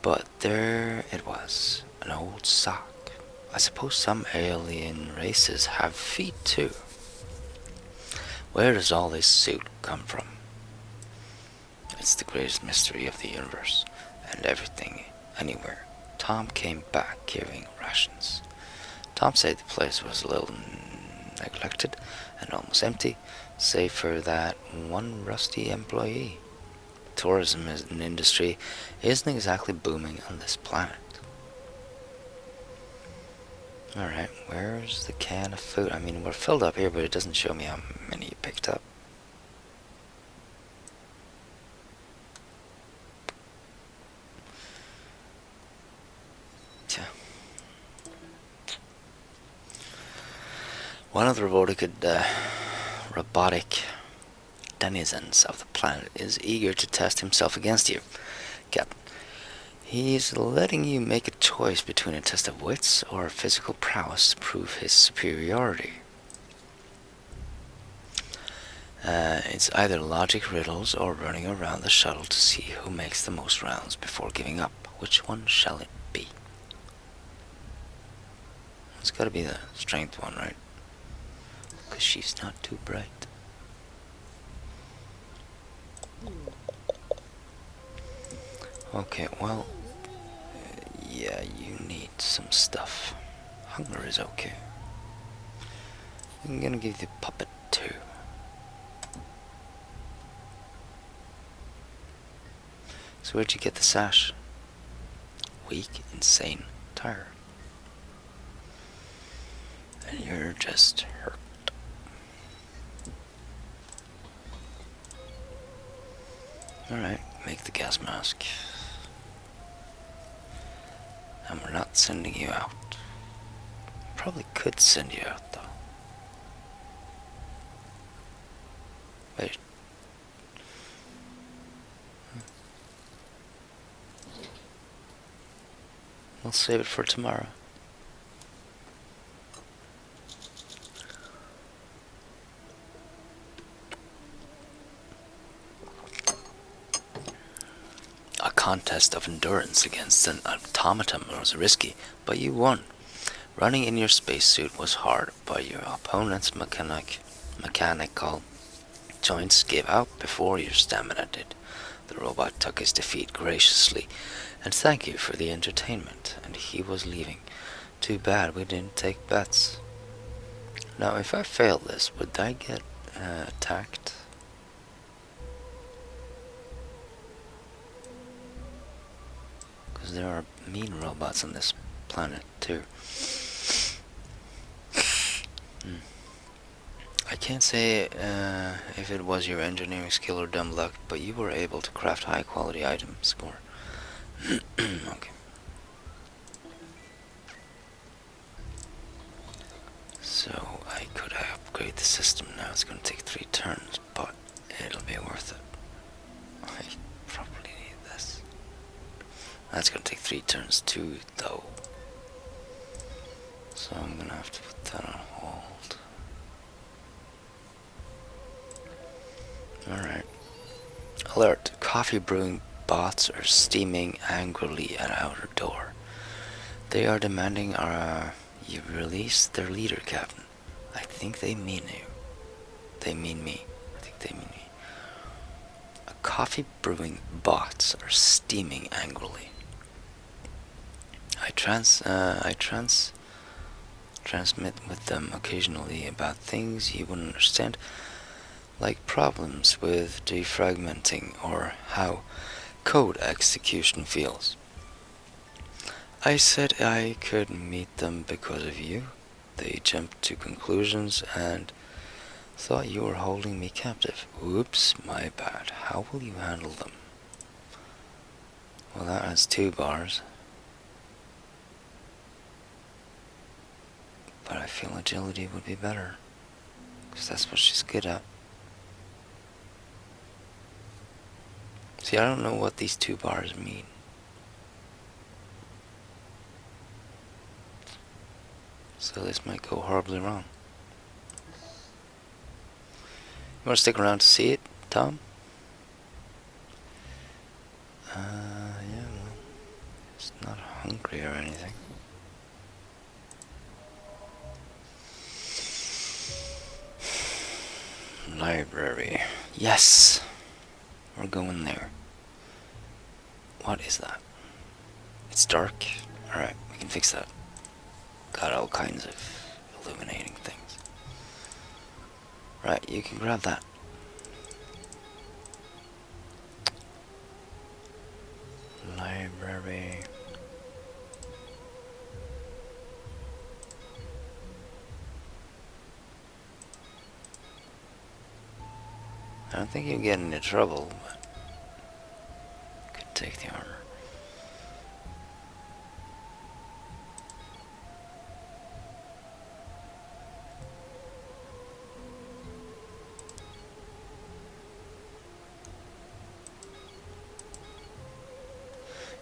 but there it was, an old sock. I suppose some alien races have feet too. Where does all this suit come from? It's the greatest mystery of the universe, and everything, anywhere. Tom came back carrying rations. Tom said the place was a little neglected and almost empty, save for that one rusty employee. Tourism as an industry isn't exactly booming on this planet. Alright, where's the can of food? I mean, we're filled up here, but it doesn't show me how many you picked up. One of the robotic denizens of the planet is eager to test himself against you, Captain. He's letting you make a choice between a test of wits or physical prowess to prove his superiority. It's either logic riddles or running around the shuttle to see who makes the most rounds before giving up. Which one shall it be? It's gotta be the strength one, right? Because she's not too bright. Okay, well, yeah, you need some stuff. Hunger is okay. I'm gonna give you the puppet too. So where'd you get the sash? Weak, insane, tired. And you're just hurt. Alright, make the gas mask. And we're not sending you out. Probably could send you out though. Wait. We'll save it for tomorrow. A contest of endurance against an automaton was risky, but you won. Running in your spacesuit was hard, but your opponent's mechanical joints gave out before your stamina did. The robot took his defeat graciously, and thanked you for the entertainment, and he was leaving. Too bad we didn't take bets. Now, if I fail this, would I get attacked? Because there are mean robots on this planet too. I can't say if it was your engineering skill or dumb luck, but you were able to craft high quality items. Score. Okay. So I could upgrade the system now. It's going to take 3 turns, but it'll be worth it. I probably need this. That's going to take 3 turns too, though. So I'm going to have to put that on hold. Alright. Alert. Coffee brewing bots are steaming angrily at outer door. They are demanding you release their leader, Captain. I think they mean you. They mean me. I think they mean me. Coffee brewing bots are steaming angrily. I Transmit with them occasionally about things you wouldn't understand, like problems with defragmenting or how code execution feels. I said I could meet them because of you. They jumped to conclusions and thought you were holding me captive. Oops, my bad. How will you handle them? Well, that has 2 bars. But I feel agility would be better, because that's what she's good at. See, I don't know what these 2 bars mean. So this might go horribly wrong. You want to stick around to see it, Tom? Yeah, well, it's not hungry or anything. Library. Yes! We're going there. What is that? It's dark? Alright, we can fix that. Got all kinds of illuminating things. Right, you can grab that. Library. I don't think you'll get into trouble, but could take the armor.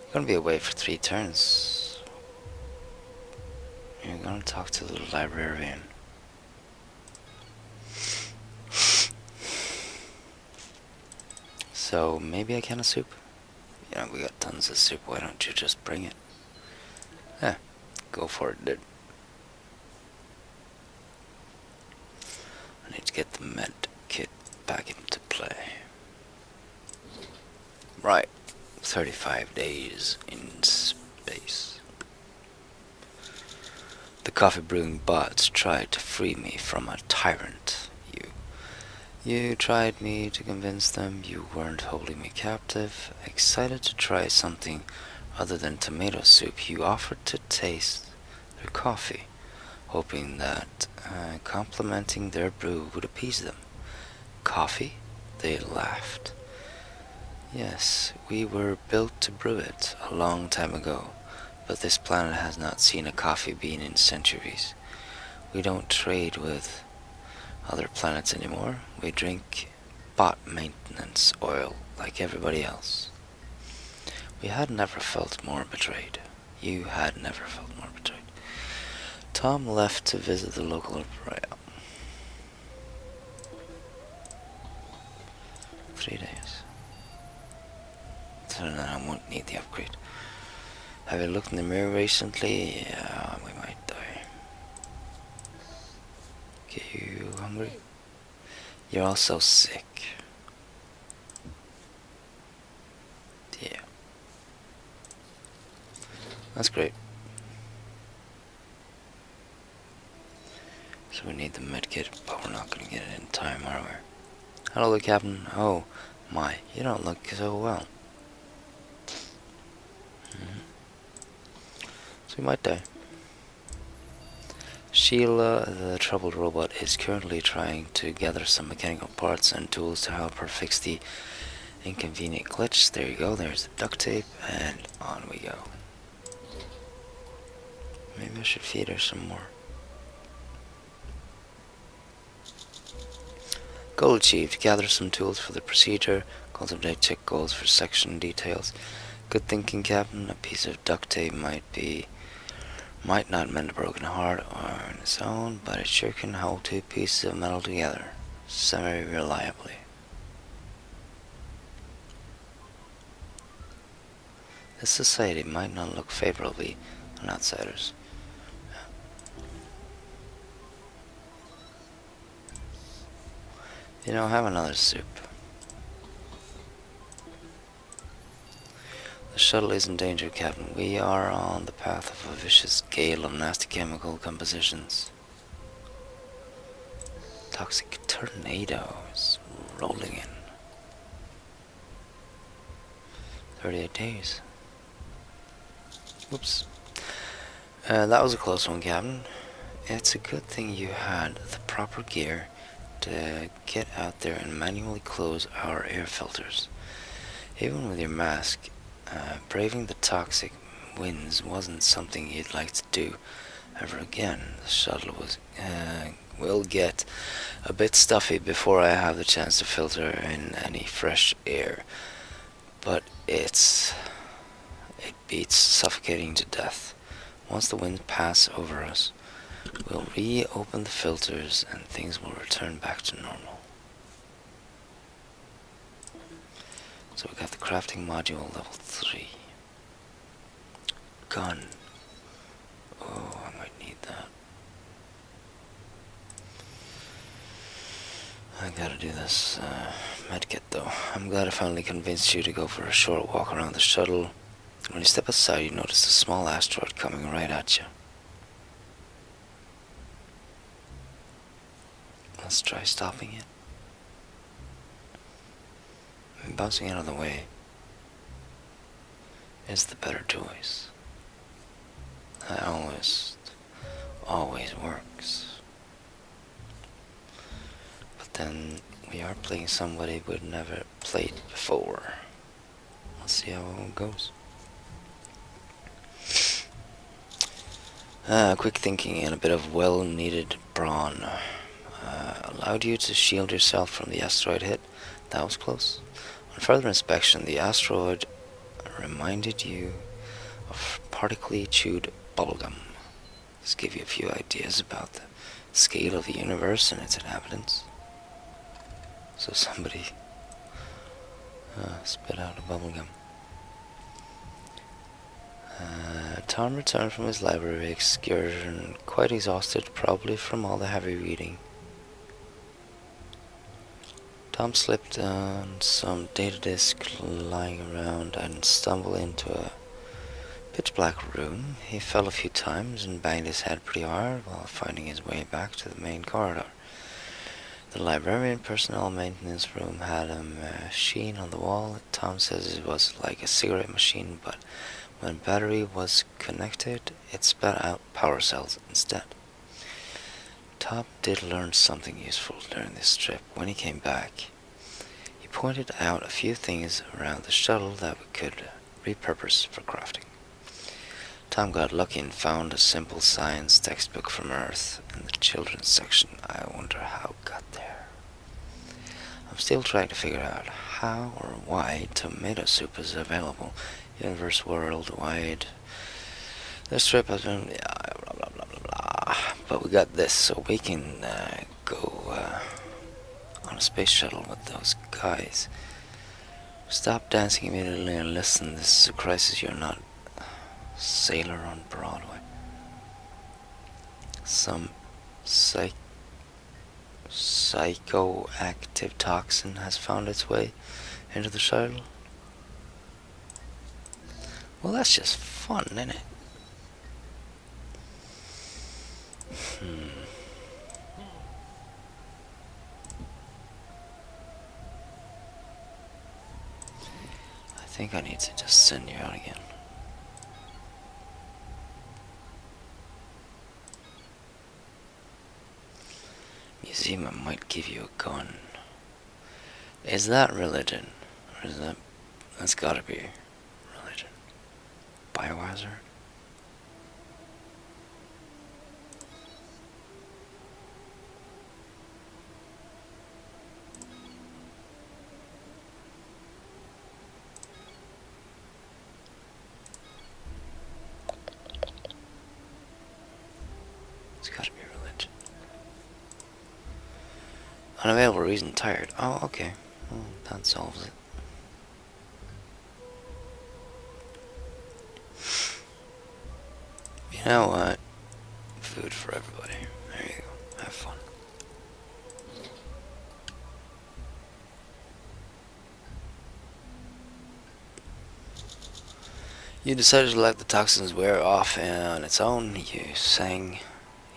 You're gonna be away for 3 turns. You're gonna talk to the librarian. So maybe a can of soup? You know, we got tons of soup, why don't you just bring it? Yeah, go for it, dude. I need to get the med kit back into play. Right, 35 days in space. The coffee brewing bots tried to free me from a tyrant. You tried me to convince them you weren't holding me captive. Excited to try something other than tomato soup, you offered to taste their coffee, hoping that complimenting their brew would appease them. Coffee? They laughed. Yes, we were built to brew it a long time ago, but this planet has not seen a coffee bean in centuries. We don't trade with other planets anymore. We drink bot maintenance oil like everybody else. We had never felt more betrayed. You had never felt more betrayed. Tom left to visit the local arrayal. 3 days. So then I won't need the upgrade. Have you looked in the mirror recently? Yeah, we might die. Okay, you hungry? You're also sick. Yeah. That's great. So we need the medkit, but we're not going to get it in time, are we? Hello, Captain. Oh, my. You don't look so well. So we might die. Sheila, the troubled robot, is currently trying to gather some mechanical parts and tools to help her fix the inconvenient glitch. There you go, there's the duct tape, and on we go. Maybe I should feed her some more. Goal achieved. Gather some tools for the procedure. Cultivate check goals for section details. Good thinking, Captain. A piece of duct tape might not mend a broken heart on its own, but it sure can hold 2 pieces of metal together, semi-reliably. This society might not look favorably on outsiders. You know, have another soup. The shuttle is in danger, Captain. We are on the path of a vicious gale of nasty chemical compositions. Toxic tornadoes rolling in. 38 days. Whoops. That was a close one, Captain. It's a good thing you had the proper gear to get out there and manually close our air filters. Even with your mask, braving the toxic winds wasn't something you'd like to do ever again. The shuttle will get a bit stuffy before I have the chance to filter in any fresh air, but it beats suffocating to death. Once the winds pass over us, we'll reopen the filters and things will return back to normal. So we got the crafting module level 3. Gun. Oh, I might need that. I gotta do this medkit though. I'm glad I finally convinced you to go for a short walk around the shuttle. When you step aside, you notice a small asteroid coming right at you. Let's try stopping it. Bouncing out of the way is the better choice. That always works. But then we are playing somebody we've never played before. Let's see how it goes. Quick thinking and a bit of well-needed brawn allowed you to shield yourself from the asteroid hit. That was close. On further inspection, the asteroid reminded you of particly chewed bubblegum. This gives you a few ideas about the scale of the universe and its inhabitants. So somebody spit out a bubblegum. Tom returned from his library excursion quite exhausted, probably from all the heavy reading. Tom slipped on some data disk lying around and stumbled into a pitch-black room. He fell a few times and banged his head pretty hard while finding his way back to the main corridor. The librarian personnel maintenance room had a machine on the wall. Tom says it was like a cigarette machine, but when battery was connected, it spat out power cells instead. Tom did learn something useful during this trip. When he came back, he pointed out a few things around the shuttle that we could repurpose for crafting. Tom got lucky and found a simple science textbook from Earth in the children's section. I wonder how it got there. I'm still trying to figure out how or why tomato soup is available universe worldwide. This trip has been blah blah blah blah blah. But we got this, so we can go on a space shuttle with those guys. Stop dancing immediately and listen. This is a crisis. You're not a sailor on Broadway. Some psychoactive toxin has found its way into the shuttle. Well, that's just fun, isn't it? I think I need to just send you out again. Museum might give you a gun. Is that religion? Or is that's gotta be religion. Biohazard? It's gotta be religion. Unavailable reason, tired. Oh, okay. Well, that solves it. You know what? Food for everybody. There you go. Have fun. You decided to let the toxins wear off on its own. You sang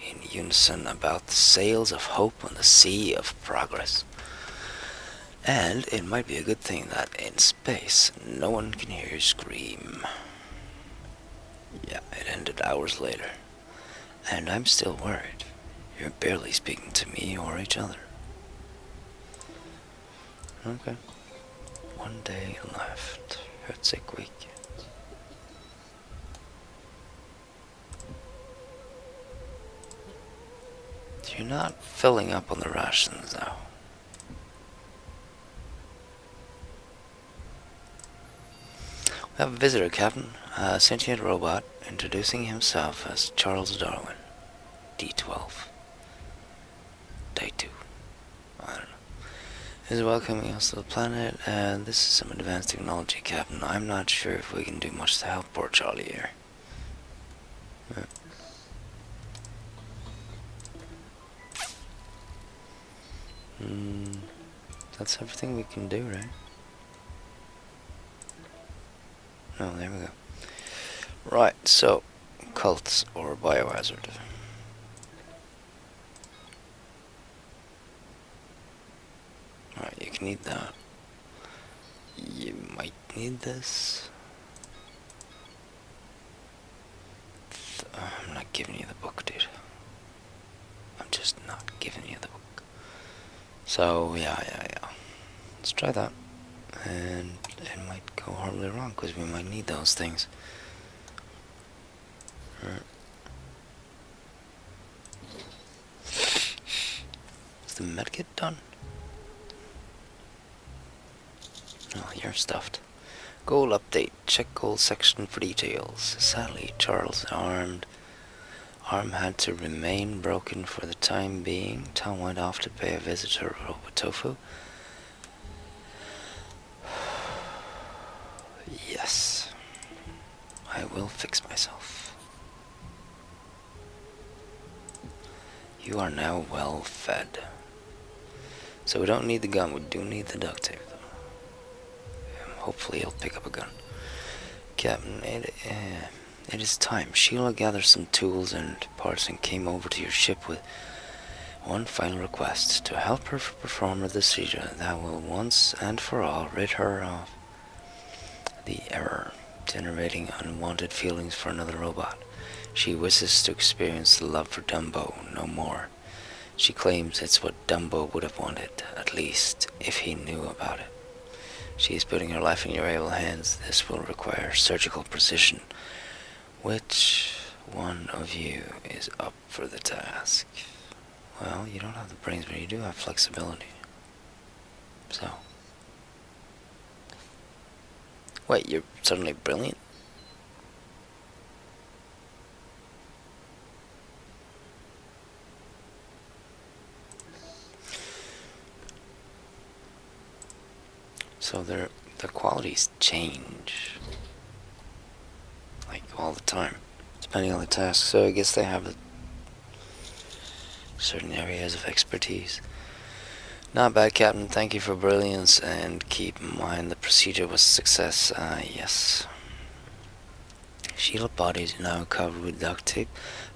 in unison about the sails of hope on the sea of progress. And it might be a good thing that in space, no one can hear you scream. Yeah, it ended hours later. And I'm still worried. You're barely speaking to me or each other. Okay. One day left. Parsecs week. You're not filling up on the rations, though. We have a visitor, Captain. A sentient robot introducing himself as Charles Darwin. D12. Day 2. I don't know. Is welcoming us to the planet, and this is some advanced technology, Captain. I'm not sure if we can do much to help poor Charlie here. That's everything we can do, right? Oh, there we go. Right, so, cults or biohazard. Alright, you can need that. You might need this. I'm not giving you the book, dude. I'm just not giving you the book. So, yeah. Let's try that. And it might go horribly wrong, because we might need those things. Is the medkit done? Oh, you're stuffed. Goal update. Check goal section for details. Sadly, Charles' arm had to remain broken for the time being. Tom went off to pay a visit to Robotofu. Yes. I will fix myself. You are now well fed. So we don't need the gun, we do need the duct tape though. Hopefully he'll pick up a gun. Captain, it is time. Sheila gathered some tools and parts and came over to your ship with one final request. To help her perform a procedure that will once and for all rid her of the error, generating unwanted feelings for another robot. She wishes to experience the love for Dumbo no more. She claims it's what Dumbo would have wanted, at least if he knew about it. She is putting her life in your able hands. This will require surgical precision. Which one of you is up for the task? Well, you don't have the brains, but you do have flexibility. So. Wait, you're suddenly brilliant? So the qualities change. Like all the time. Depending on the task. So I guess they have certain areas of expertise. Not bad, Captain. Thank you for brilliance, and keep in mind the procedure was a success. Yes. Shield body is now covered with duct tape,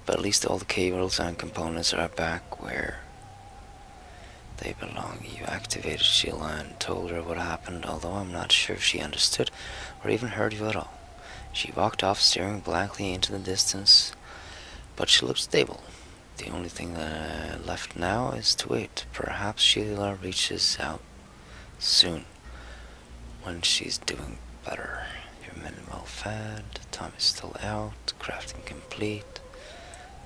but at least all the cables and components are back where they belong. You activated Sheila and told her what happened, although I'm not sure if she understood or even heard you at all. She walked off, staring blankly into the distance, but she looked stable. The only thing left now is to wait. Perhaps Sheila reaches out soon, when she's doing better. Your men well fed, Tom is still out, crafting complete.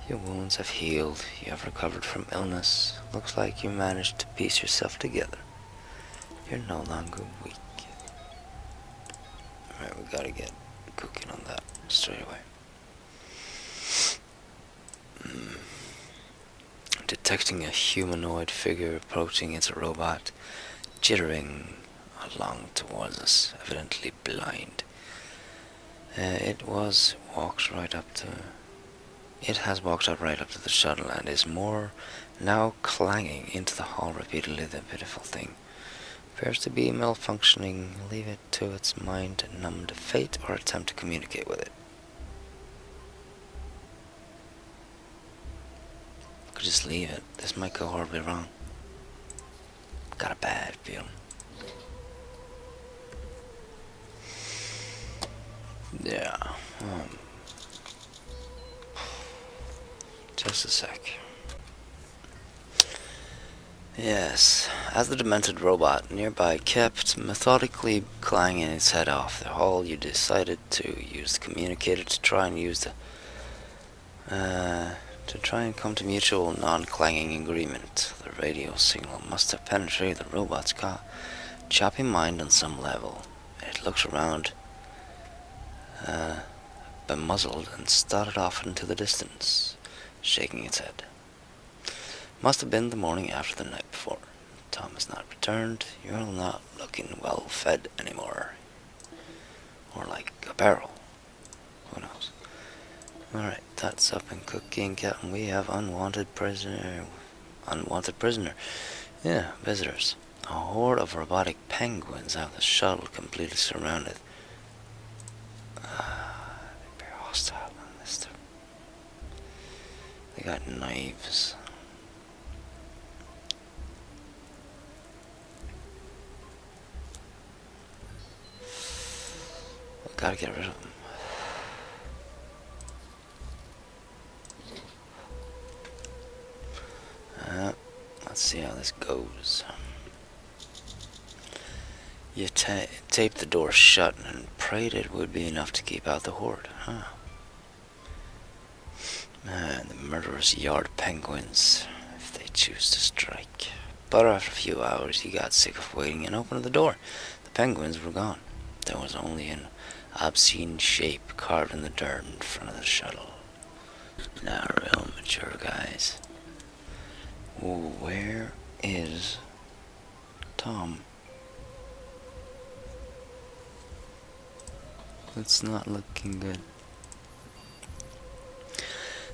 Your wounds have healed, you have recovered from illness. Looks like you managed to piece yourself together. You're no longer weak. Alright, we gotta get cooking on that straight away. Detecting a humanoid figure approaching its robot, jittering along towards us, evidently blind. It has walked right up to the shuttle and is now clanging into the hall repeatedly. The pitiful thing. Appears to be malfunctioning. Leave it to its mind-numbed fate or attempt to communicate with it. Could just leave it. This might go horribly wrong. Got a bad feeling. Yeah. Just a sec. Yes, as the demented robot nearby kept methodically clanging its head off the hall, you decided to use the communicator to try and come to mutual non-clanging agreement. The radio signal must have penetrated the robot's choppy mind on some level. It looked around, bemuzzled, and started off into the distance, shaking its head. Must have been the morning after the night before. Tom has not returned. You're not looking well fed anymore. Or like a barrel. Who knows? Alright, that's up and cooking, Captain. We have unwanted prisoner. Yeah, visitors. A horde of robotic penguins out of the shuttle, completely surrounded. They're hostile on this stuff. They got knives. Gotta get rid of them. Let's see how this goes. You taped the door shut and prayed it would be enough to keep out the horde, huh? Man, the murderous yard penguins, if they choose to strike. But after a few hours, you got sick of waiting and opened the door. The penguins were gone. There was only an obscene shape carved in the dirt in front of the shuttle. Now, real mature guys. Where is Tom? It's not looking good.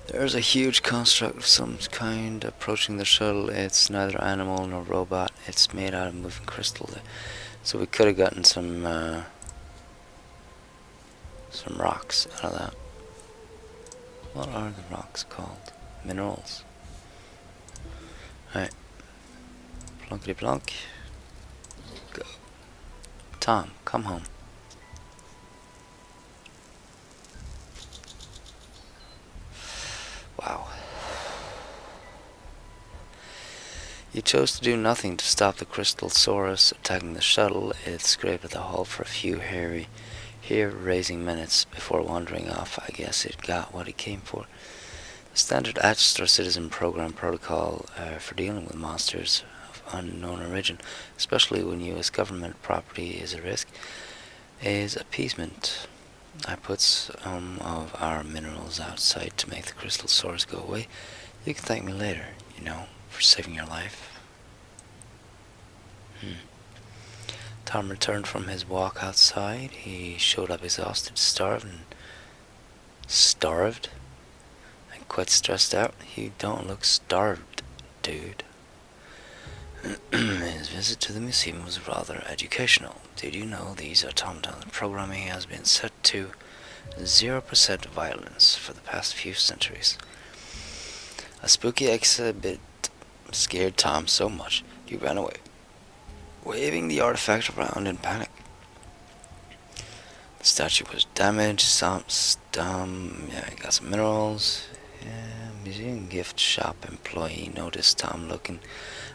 There's a huge construct of some kind approaching the shuttle. It's neither animal nor robot. It's made out of moving crystal. So we could have gotten some rocks out of that. What are the rocks called? Minerals. Alright. Plunkety plunk. Go. Tom, come home. Wow. You chose to do nothing to stop the crystal saurus attacking the shuttle. It scraped at the hull for a few hair-raising minutes before wandering off. I guess it got what it came for. The standard Astra Citizen program protocol for dealing with monsters of unknown origin, especially when U.S. government property is a risk, is appeasement. I put some of our minerals outside to make the crystal source go away. You can thank me later, you know, for saving your life. Tom returned from his walk outside. He showed up exhausted, starved, and quite stressed out. You don't look starved, dude. His visit to the museum was rather educational. Did you know these automatons programming has been set to 0% violence for the past few centuries? A spooky exhibit scared Tom so much he ran away, waving the artifact around in panic. The statue was damaged. He got some minerals. Museum gift shop employee noticed Tom looking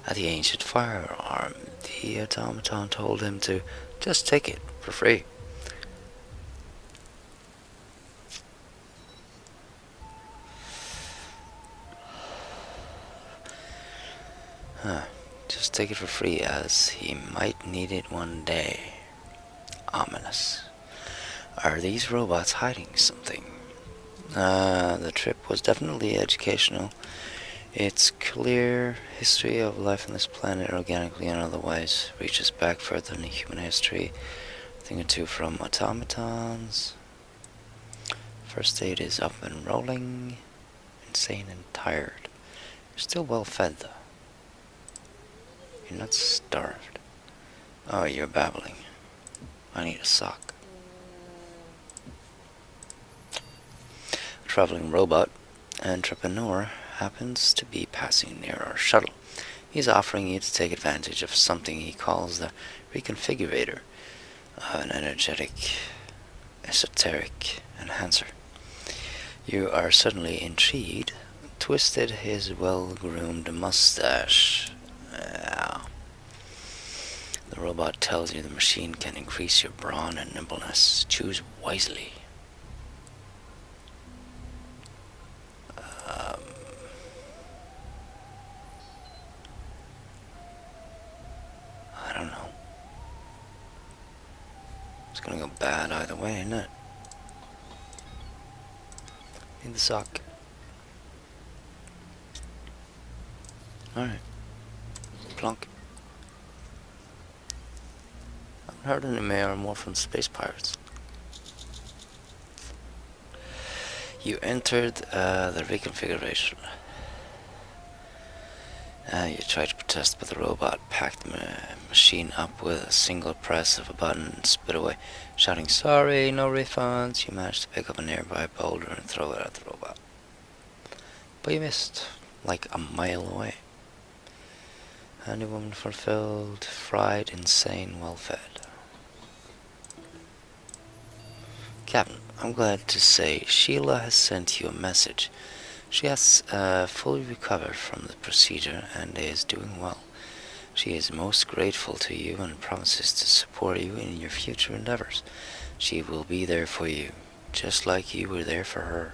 at the ancient firearm. The automaton told him to just take it for free. Just take it for free, as he might need it one day. Ominous. Are these robots hiding something? The trip was definitely educational. Its clear history of life on this planet, organically and otherwise, reaches back further than human history. A thing or two from automatons. First aid is up and rolling. Insane and tired. You're still well fed, though. You're not starved. Oh, you're babbling. I need a sock. A traveling robot entrepreneur happens to be passing near our shuttle. He's offering you to take advantage of something he calls the reconfigurator, an energetic, esoteric enhancer. You are suddenly intrigued, twisted his well-groomed mustache. The robot tells you the machine can increase your brawn and nimbleness. Choose wisely. I don't know. It's gonna go bad either way, isn't it? Need the sock. Alright. Plunk. I haven't heard any more from space pirates. You entered the reconfiguration. You tried to protest, but the robot packed the machine up with a single press of a button and spit away, shouting, "Sorry, no refunds." You managed to pick up a nearby boulder and throw it at the robot. But you missed, like a mile away. Handy woman fulfilled, fried, insane, well-fed. Captain, I'm glad to say Sheila has sent you a message. She has fully recovered from the procedure and is doing well. She is most grateful to you and promises to support you in your future endeavors. She will be there for you, just like you were there for her.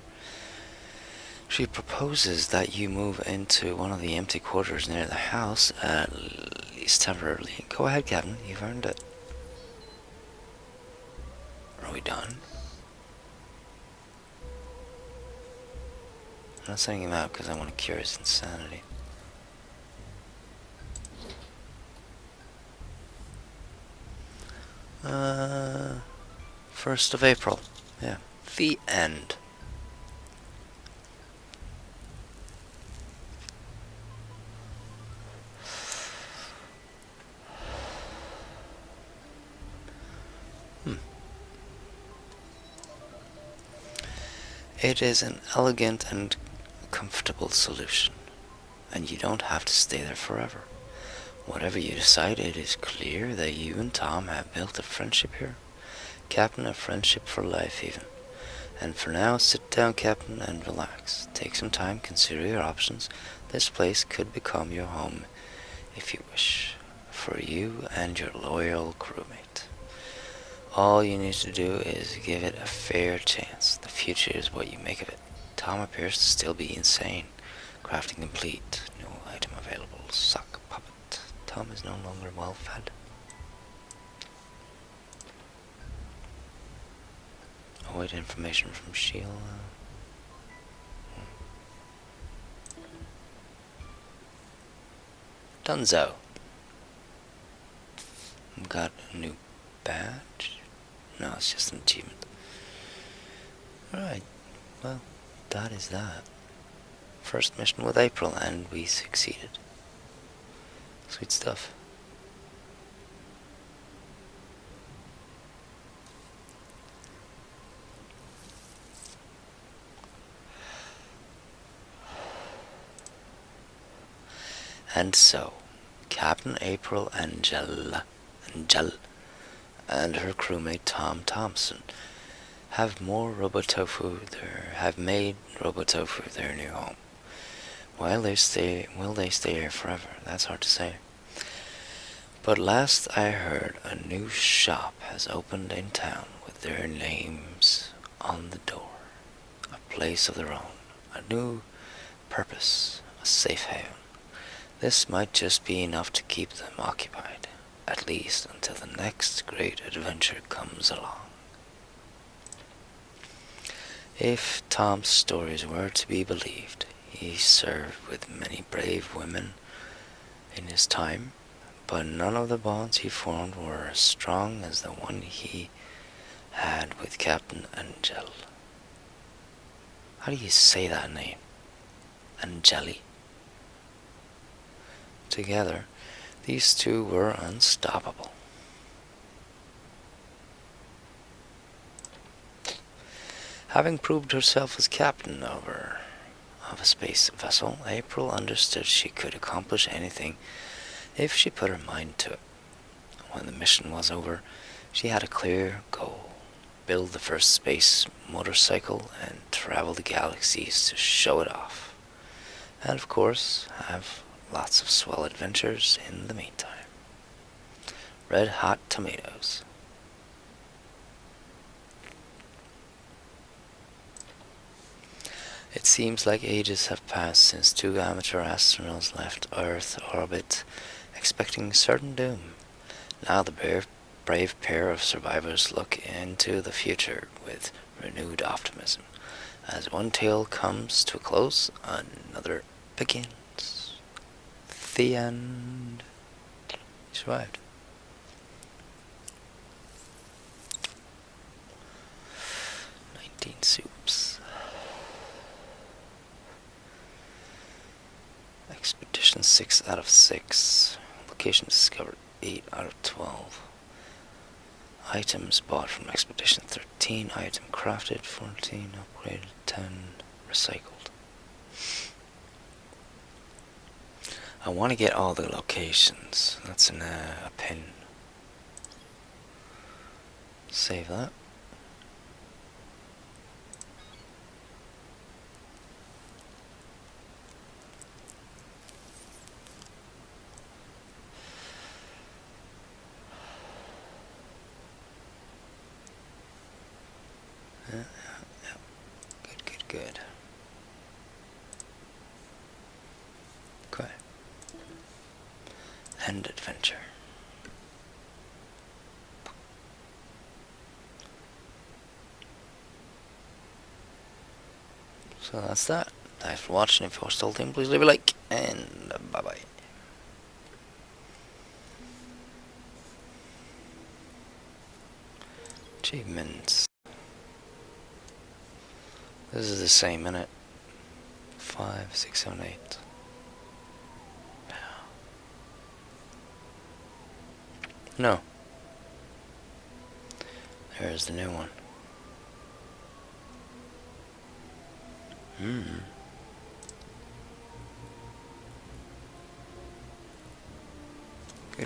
She proposes that you move into one of the empty quarters near the house, at least temporarily. Go ahead, Captain, you've earned it. Are we done? I'm not sending him out because I want to cure his insanity. Uh, 1st of April. Yeah. The end. It is an elegant and comfortable solution, and you don't have to stay there forever. Whatever you decide, it is clear that you and Tom have built a friendship here. Captain, a friendship for life even. And for now, sit down, Captain, and relax. Take some time, consider your options. This place could become your home, if you wish, for you and your loyal crewmate. All you need to do is give it a fair chance. The future is what you make of it. Tom appears to still be insane. Crafting complete. No item available. Sock puppet. Tom is no longer well fed. Await information from Sheila. Dunzo. Got a new badge? No, it's just an achievement. Alright, well, that is that. First mission with April, and we succeeded. Sweet stuff. And so, Captain April Angel and her crewmate Tom Thompson have made Robotofu their new home. Will they stay here forever? That's hard to say. But last I heard, a new shop has opened in town with their names on the door. A place of their own, a new purpose, a safe haven. This might just be enough to keep them occupied, at least until the next great adventure comes along. If Tom's stories were to be believed, he served with many brave women in his time, but none of the bonds he formed were as strong as the one he had with Captain Angel. How do you say that name? Angeli. Together, these two were unstoppable. Having proved herself as captain of a space vessel, April understood she could accomplish anything if she put her mind to it. When the mission was over, she had a clear goal: build the first space motorcycle and travel the galaxies to show it off. And of course, have lots of swell adventures in the meantime. Red hot tomatoes. It seems like ages have passed since 2 amateur astronauts left Earth orbit, expecting certain doom. Now the brave pair of survivors look into the future with renewed optimism. As one tale comes to a close, another begins. The end. You survived. Soups. Expedition 6 out of 6. Location discovered 8 out of 12. Items bought from Expedition 13. Item crafted 14. Upgraded 10. Recycled. I want to get all the locations. That's in a pin. Save that. Good. Okay. End adventure. So that's that. Thanks for watching. If you're still in, please leave a like, and bye-bye. Achievements. This is the same, innit? 5, 6, 7, 8. No. There's the new one.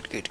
Good.